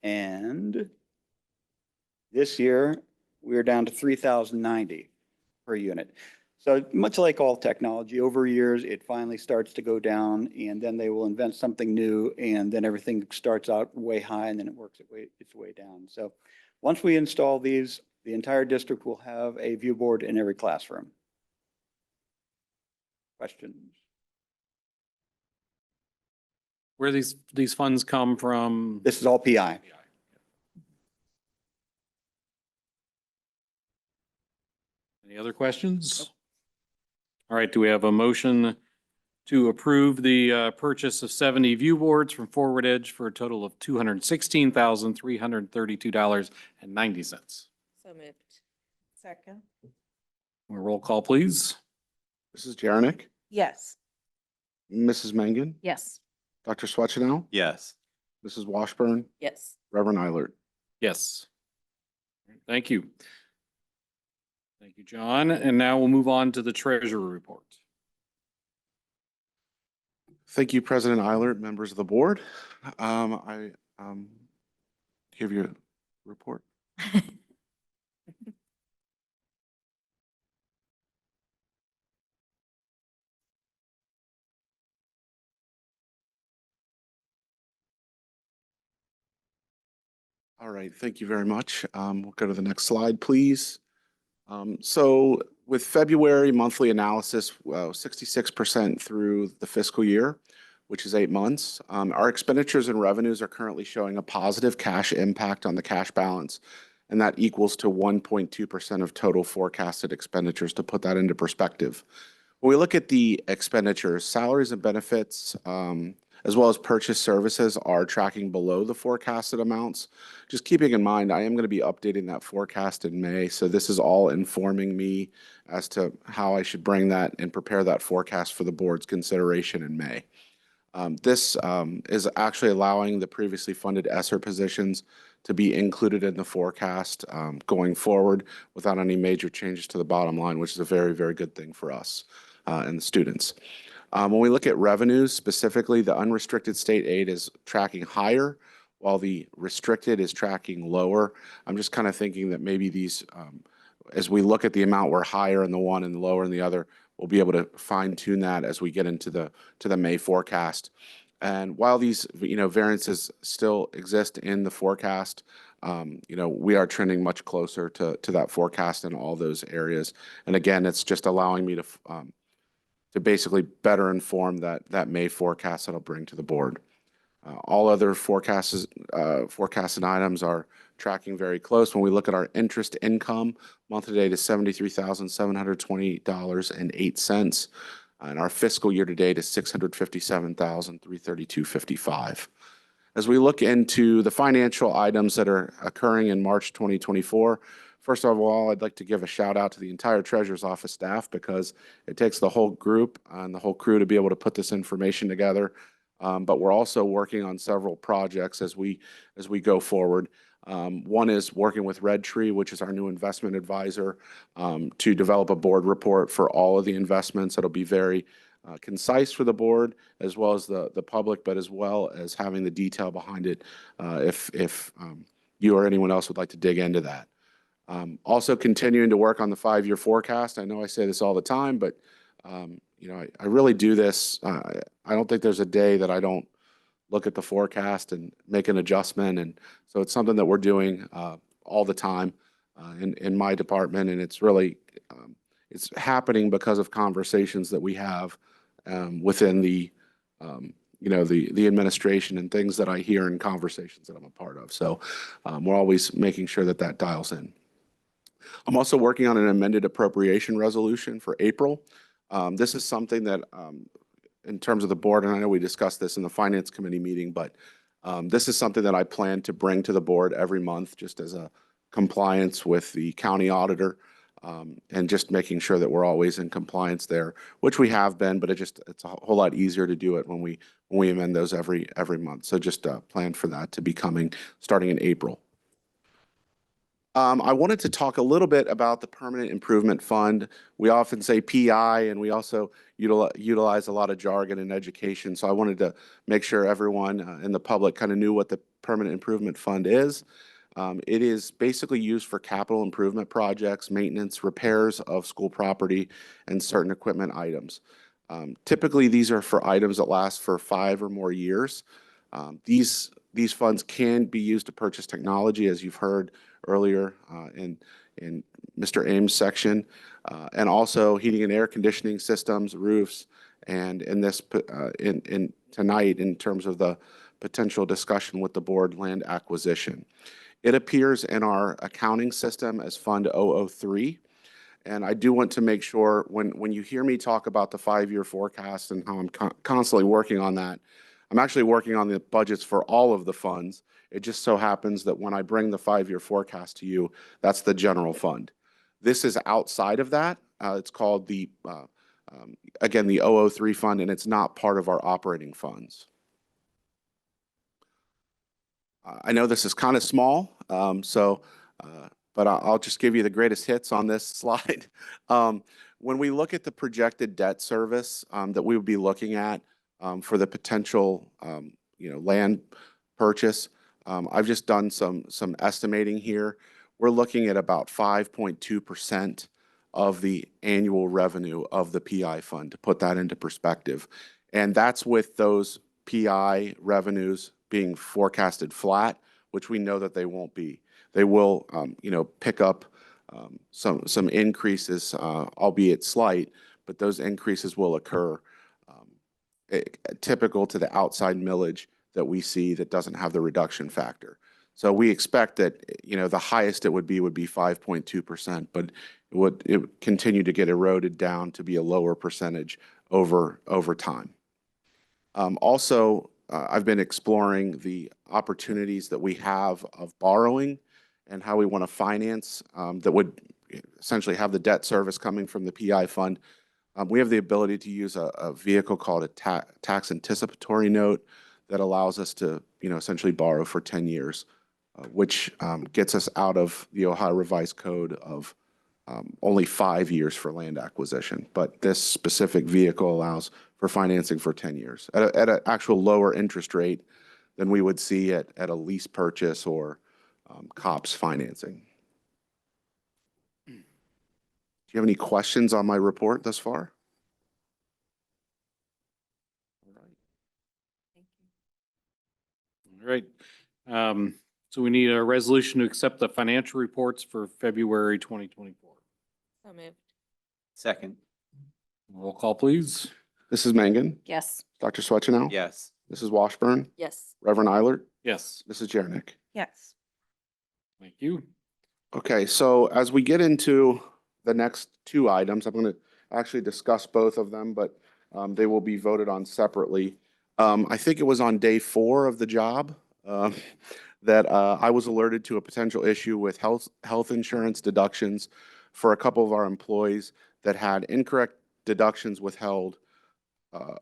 S16: And this year, we're down to $3,090 per unit. So much like all technology, over years, it finally starts to go down, and then they will invent something new, and then everything starts out way high, and then it works its way down. So once we install these, the entire district will have a view board in every classroom. Questions?
S1: Where these funds come from?
S16: This is all PI.
S1: Any other questions? All right, do we have a motion to approve the purchase of 70 view boards from Forward Edge for a total of $216,332.90?
S3: So moved. Second.
S1: Roll call, please.
S2: Mrs. Jaranick,
S3: Yes.
S2: Mrs. Mangan,
S3: Yes.
S2: Dr. Swetchenow,
S8: Yes.
S2: Mrs. Washburn,
S3: Yes.
S2: Reverend Eilert.
S1: Yes. Thank you. Thank you, John. And now we'll move on to the treasurer report.
S2: Thank you, President Eilert, members of the board. I give you a report. All right, thank you very much. We'll go to the next slide, please. So with February monthly analysis, 66% through the fiscal year, which is 8 months, our expenditures and revenues are currently showing a positive cash impact on the cash balance, and that equals to 1.2% of total forecasted expenditures. To put that into perspective, when we look at the expenditures, salaries and benefits, as well as purchase services are tracking below the forecasted amounts. Just keeping in mind, I am going to be updating that forecast in May, so this is all informing me as to how I should bring that and prepare that forecast for the board's consideration in May. This is actually allowing the previously funded ESSER positions to be included in the forecast going forward without any major changes to the bottom line, which is a very, very good thing for us and the students. When we look at revenues specifically, the unrestricted state aid is tracking higher while the restricted is tracking lower. I'm just kind of thinking that maybe these, as we look at the amount, we're higher in the one and lower in the other. We'll be able to fine tune that as we get into the May forecast. And while these variances still exist in the forecast, we are trending much closer to that forecast in all those areas. And again, it's just allowing me to basically better inform that May forecast that I'll bring to the board. All other forecasted items are tracking very close. When we look at our interest income, month to date is $73,728.08, and our fiscal year to date is $657,332.55. As we look into the financial items that are occurring in March 2024, first of all, I'd like to give a shout out to the entire Treasurer's Office staff because it takes the whole group and the whole crew to be able to put this information together. But we're also working on several projects as we go forward. One is working with Red Tree, which is our new investment advisor, to develop a board report for all of the investments. That'll be very concise for the board as well as the public, but as well as having the detail behind it if you or anyone else would like to dig into that. Also continuing to work on the 5-year forecast. I know I say this all the time, but I really do this. I don't think there's a day that I don't look at the forecast and make an adjustment. And so it's something that we're doing all the time in my department. And it's really, it's happening because of conversations that we have within the administration and things that I hear in conversations that I'm a part of. So we're always making sure that that dials in. I'm also working on an amended appropriation resolution for April. This is something that, in terms of the board, and I know we discussed this in the Finance Committee meeting, but this is something that I plan to bring to the board every month just as a compliance with the county auditor and just making sure that we're always in compliance there, which we have been, but it's a whole lot easier to do it when we amend those every month. So just plan for that to be coming starting in April. I wanted to talk a little bit about the Permanent Improvement Fund. We often say PI, and we also utilize a lot of jargon in education. So I wanted to make sure everyone in the public kind of knew what the Permanent Improvement Fund is. It is basically used for capital improvement projects, maintenance, repairs of school property, and certain equipment items. Typically, these are for items that last for 5 or more years. These funds can be used to purchase technology, as you've heard earlier in Mr. Ames' section, and also heating and air conditioning systems, roofs, and in tonight in terms of the potential discussion with the board, land acquisition. It appears in our accounting system as Fund 003. And I do want to make sure when you hear me talk about the 5-year forecast and how I'm constantly working on that, I'm actually working on the budgets for all of the funds. It just so happens that when I bring the 5-year forecast to you, that's the general fund. This is outside of that. It's called again, the 003 fund, and it's not part of our operating funds. I know this is kind of small, but I'll just give you the greatest hits on this slide. When we look at the projected debt service that we would be looking at for the potential land purchase, I've just done some estimating here. We're looking at about 5.2% of the annual revenue of the PI fund, to put that into perspective. And that's with those PI revenues being forecasted flat which we know that they won't be. They will, pick up some increases, albeit slight, but those increases will occur, typical to the outside millage that we see that doesn't have the reduction factor. So we expect that, the highest it would be 5.2%, but it would continue to get eroded down to be a lower percentage over time. Also, I've been exploring the opportunities that we have of borrowing and how we want to finance that would essentially have the debt service coming from the PI fund. We have the ability to use a vehicle called a tax anticipatory note that allows us to, essentially borrow for 10 years, which gets us out of the Ohio Revised Code of only 5 years for land acquisition. But this specific vehicle allows for financing for 10 years at an actual lower interest rate than we would see at a lease purchase or COPS financing. Do you have any questions on my report thus far?
S1: All right. So we need a resolution to accept the financial reports for February 2024.
S3: So moved.
S8: Second.
S1: Roll call, please.
S2: Mrs. Mangan?
S3: Yes.
S2: Dr. Swetchenow?
S8: Yes.
S2: Mrs. Washburn?
S3: Yes.
S2: Reverend Eilert?
S1: Yes.
S2: Mrs. Jernick?
S3: Yes.
S1: Thank you.
S2: Okay, so as we get into the next two items, I'm going to actually discuss both of them, but they will be voted on separately. I think it was on day 4 of the job that I was alerted to a potential issue with health insurance deductions for a couple of our employees that had incorrect deductions withheld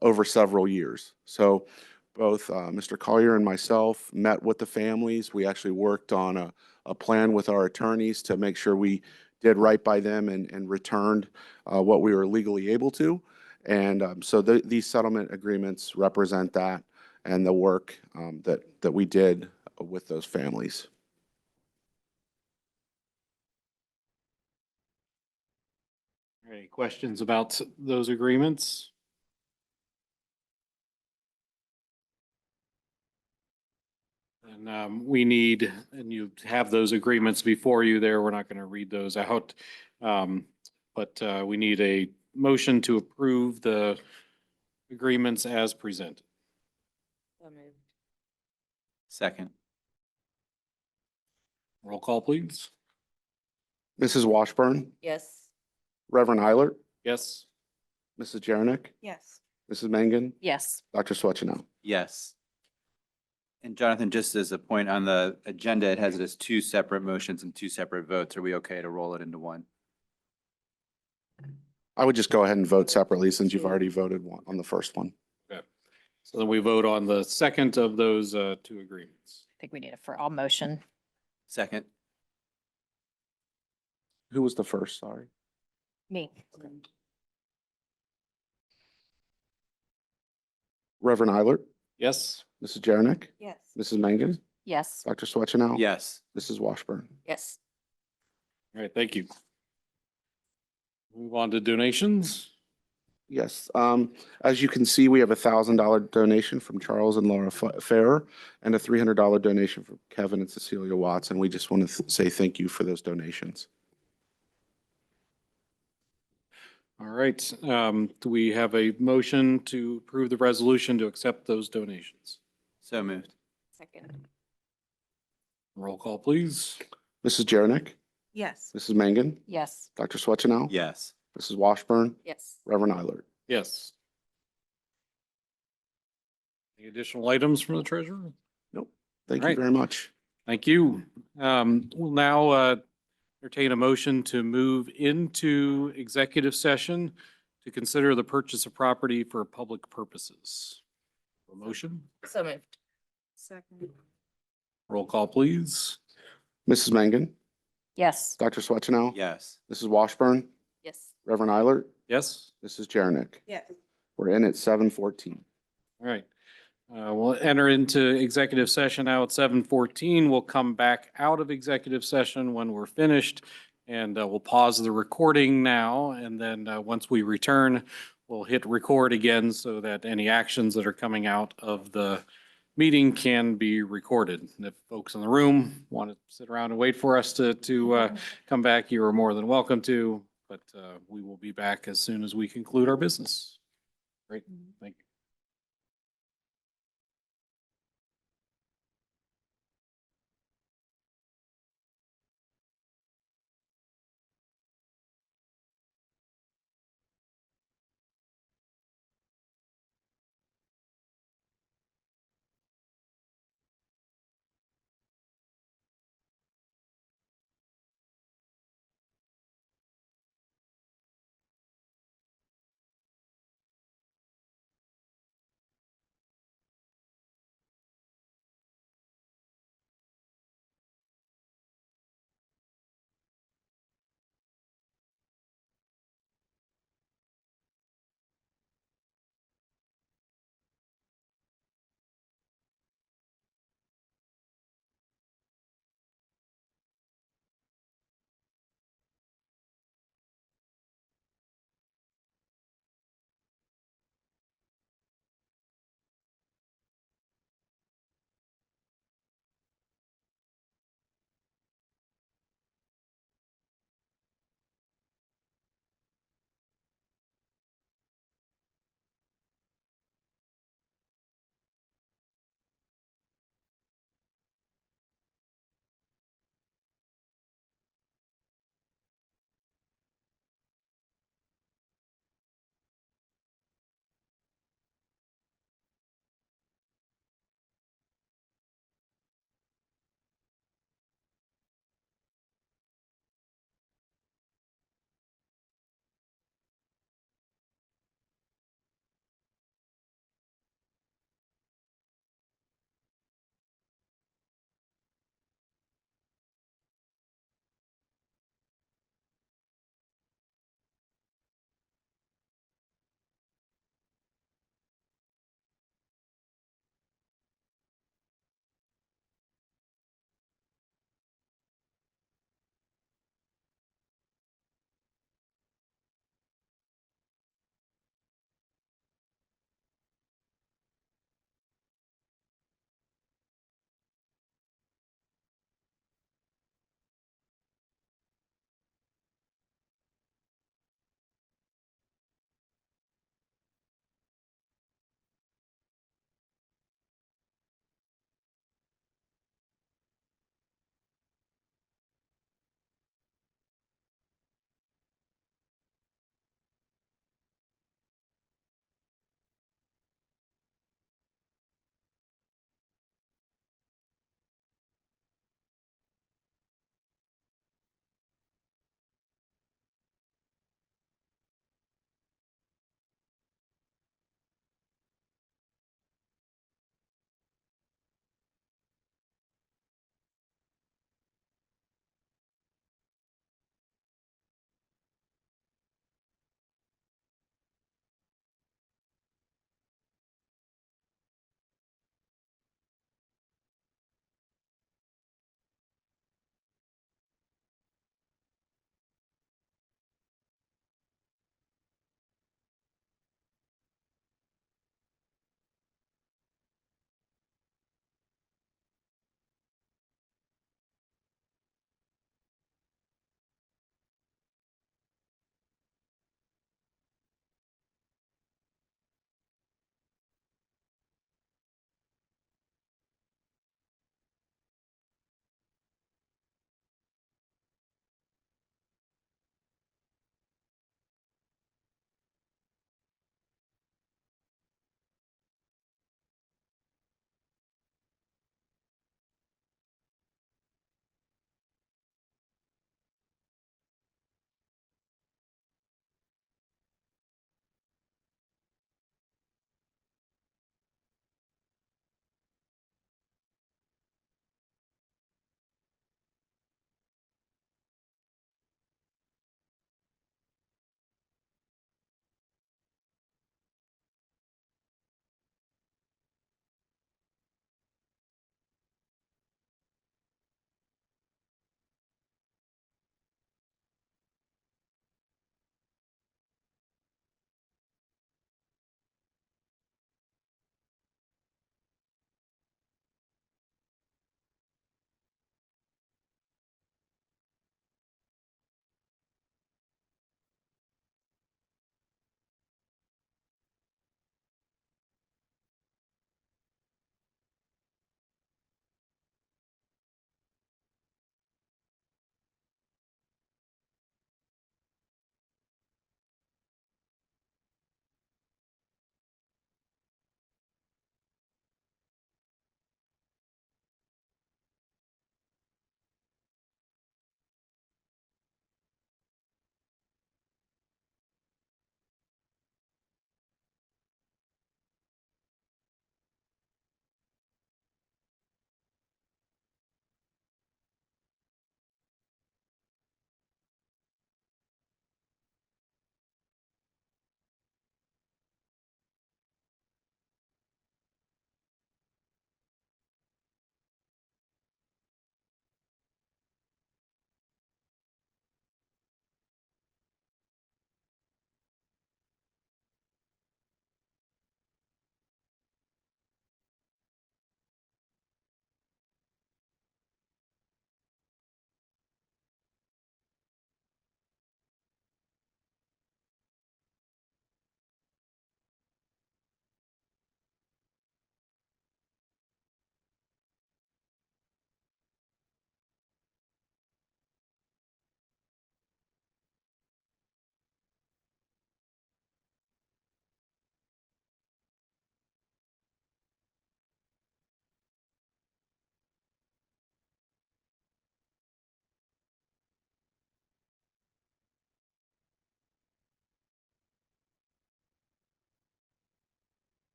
S2: over several years. So both Mr. Collier and myself met with the families. We actually worked on a plan with our attorneys to make sure we did right by them and returned what we were legally able to. And so these settlement agreements represent that and the work that we did with those families.
S1: Any questions about those agreements? And we need, and you have those agreements before you there. We're not going to read those out. But we need a motion to approve the agreements as presented.
S3: So moved.
S8: Second.
S1: Roll call, please.
S2: Mrs. Washburn?
S3: Yes.
S2: Reverend Eilert?
S1: Yes.
S2: Mrs. Jernick?
S3: Yes.
S2: Mrs. Mangan?
S3: Yes.
S2: Dr. Swetchenow?
S8: Yes. And Jonathan, just as a point on the agenda, it has it as 2 separate motions and 2 separate votes. Are we okay to roll it into one?
S2: I would just go ahead and vote separately since you've already voted on the first one.
S1: Okay. So then we vote on the second of those 2 agreements.
S7: I think we need it for all motion.
S8: Second.
S2: Who was the first? Sorry.
S7: Me.
S2: Reverend Eilert?
S1: Yes.
S2: Mrs. Jernick?
S3: Yes.
S2: Mrs. Mangan?
S7: Yes.
S2: Dr. Swetchenow?
S8: Yes.
S2: Mrs. Washburn?
S3: Yes.
S1: All right. Thank you. Move on to donations.
S2: Yes. As you can see, we have a $1,000 donation from Charles and Laura Farrer and a $300 donation from Kevin and Cecilia Watson. We just want to say thank you for those donations.
S1: All right. Do we have a motion to approve the resolution to accept those donations?
S8: So moved.
S3: Second.
S1: Roll call, please.
S2: Mrs. Jernick?
S3: Yes.
S2: Mrs. Mangan?
S7: Yes.
S2: Dr. Swetchenow?
S8: Yes.
S2: Mrs. Washburn?
S3: Yes.
S2: Reverend Eilert?
S1: Yes. Any additional items from the treasurer?
S2: Nope. Thank
S1: All
S2: you
S1: right.
S2: very much.
S1: Thank you. We'll now entertain a motion to move into executive session to consider the purchase of property for public purposes. A motion?
S3: So moved. Second.
S1: Roll call, please.
S2: Mrs. Mangan?
S7: Yes.
S2: Dr. Swetchenow?
S8: Yes.
S2: Mrs. Washburn?
S3: Yes.
S2: Reverend Eilert?
S1: Yes?
S2: Mrs. Jernick?
S3: Yes.
S2: We're in at 7:14.
S1: All right. We'll enter into executive session now at 7:14. We'll come back out of executive session when we're finished, and we'll pause the recording now. And then once we return, we'll hit record again so that any actions that are coming out of the meeting can be recorded. And if folks in the room want to sit around and wait for us to come back, you are more than welcome to, but we will be back as soon as we conclude our business. Great, thank you.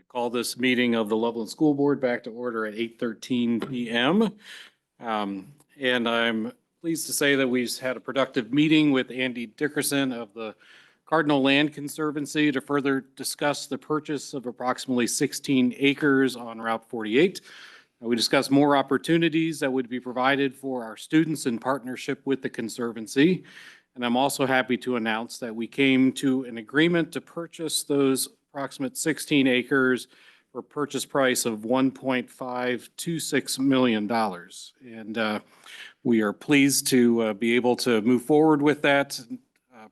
S1: Call this meeting of the Loveland School Board back to order at 8:13 PM. And I'm pleased to say that we've had a productive meeting with Andy Dickerson of the Cardinal Land Conservancy to further discuss the purchase of approximately 16 acres on Route 48. We discussed more opportunities that would be provided for our students in partnership with the Conservancy. And I'm also happy to announce that we came to an agreement to purchase those approximate 16 acres for a purchase price of $1.526 million. And we are pleased to be able to move forward with that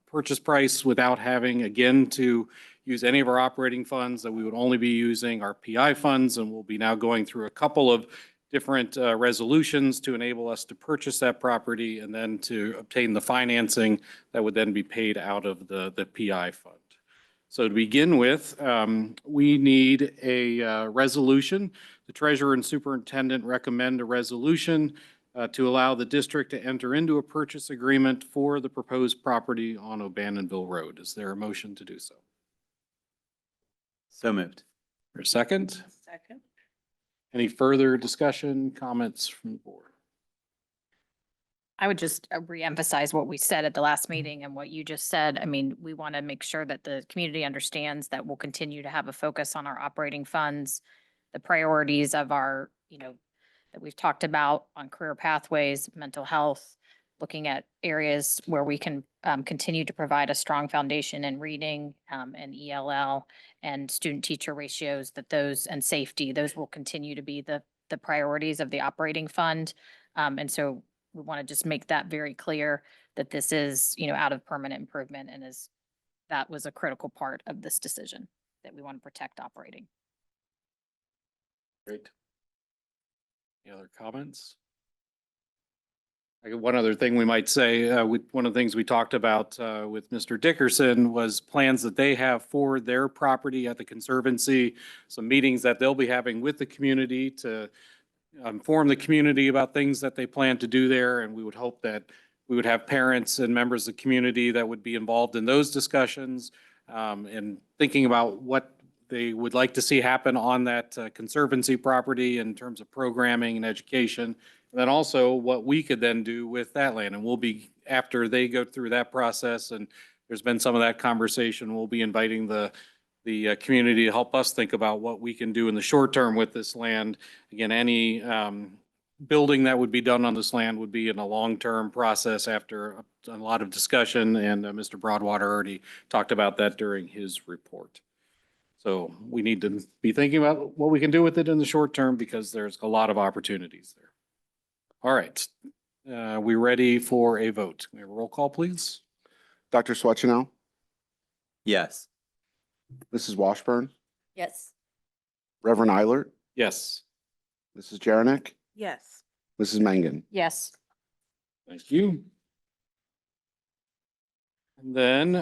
S1: purchase price without having, again, to use any of our operating funds, that we would only be using our PI funds, and we'll be now going through a couple of different resolutions to enable us to purchase that property and then to obtain the financing that would then be paid out of the PI fund. So to begin with, we need a resolution. The treasurer and superintendent recommend a resolution to allow the district to enter into a purchase agreement for the proposed property on O'Bannonville Road. Is there a motion to do so?
S8: So moved.
S1: For a second?
S3: Second.
S1: Any further discussion, comments from the board?
S7: I would just reemphasize what we said at the last meeting and what you just said. I mean, we want to make sure that the community understands that we'll continue to have a focus on our operating funds, the priorities of our, that we've talked about on career pathways, mental health, looking at areas where we can continue to provide a strong foundation in reading and ELL and student-teacher ratios, and safety, those will continue to be the priorities of the operating fund. And so we want to just make that very clear that this is, out of permanent improvement, and that was a critical part of this decision, that we want to protect operating.
S1: Great. Any other comments? One other thing we might say, one of the things we talked about with Mr. Dickerson was plans that they have for their property at the Conservancy, some meetings that they'll be having with the community to inform the community about things that they plan to do there. And we would hope that we would have parents and members of the community that would be involved in those discussions and thinking about what they would like to see happen on that Conservancy property in terms of programming and education. And then also what we could then do with that land. And we'll be, after they go through that process, and there's been some of that conversation, we'll be inviting the community to help us think about what we can do in the short term with this land. Again, any building that would be done on this land would be in a long-term process after a lot of discussion, and Mr. Broadwater already talked about that during his report. So we need to be thinking about what we can do with it in the short term, because there's a lot of opportunities there. All right, we ready for a vote? Can we have a roll call, please?
S2: Dr. Swetchenow,
S8: Yes.
S2: Mrs. Washburn,
S5: Yes.
S2: Reverend Eilert,
S1: Yes.
S2: Mrs. Jarenick,
S3: Yes.
S2: Mrs. Mangan.
S7: Yes.
S1: Thank you. And then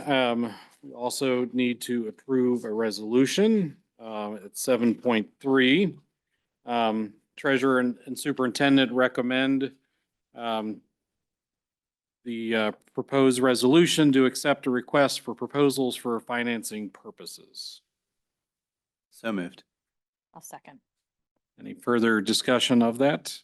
S1: we also need to approve a resolution at 7.3. Treasurer and superintendent recommend the proposed resolution to accept a request for proposals for financing purposes.
S8: So moved.
S7: I'll second.
S1: Any further discussion of that?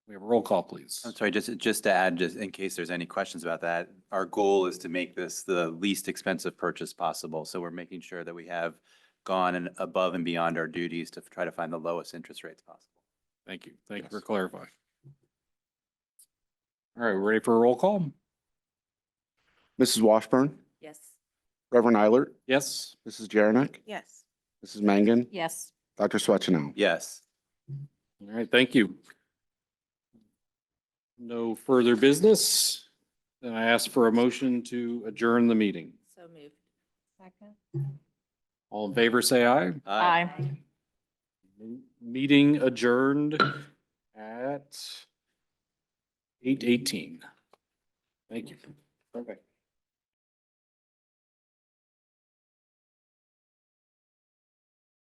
S1: We have a roll call, please.
S8: I'm sorry, just to add, just in case there's any questions about that, our goal is to make this the least expensive purchase possible. So we're making sure that we have gone and above and beyond our duties to try to find the lowest interest rates possible.
S1: Thank you. Thank you for clarifying. All right, we're ready for a roll call?
S2: Mrs. Washburn,
S5: Yes.
S2: Reverend Eilert,
S1: Yes.
S2: Mrs. Jarenick,
S3: Yes.
S2: Mrs. Mangan,
S7: Yes.
S2: Dr. Swetchenow.
S8: Yes.
S1: All right, thank you. No further business. Then I ask for a motion to adjourn the meeting.
S3: So moved. Second.
S1: All in favor, say aye.
S7: Aye.
S1: Meeting adjourned at 8:18. Thank you. Okay.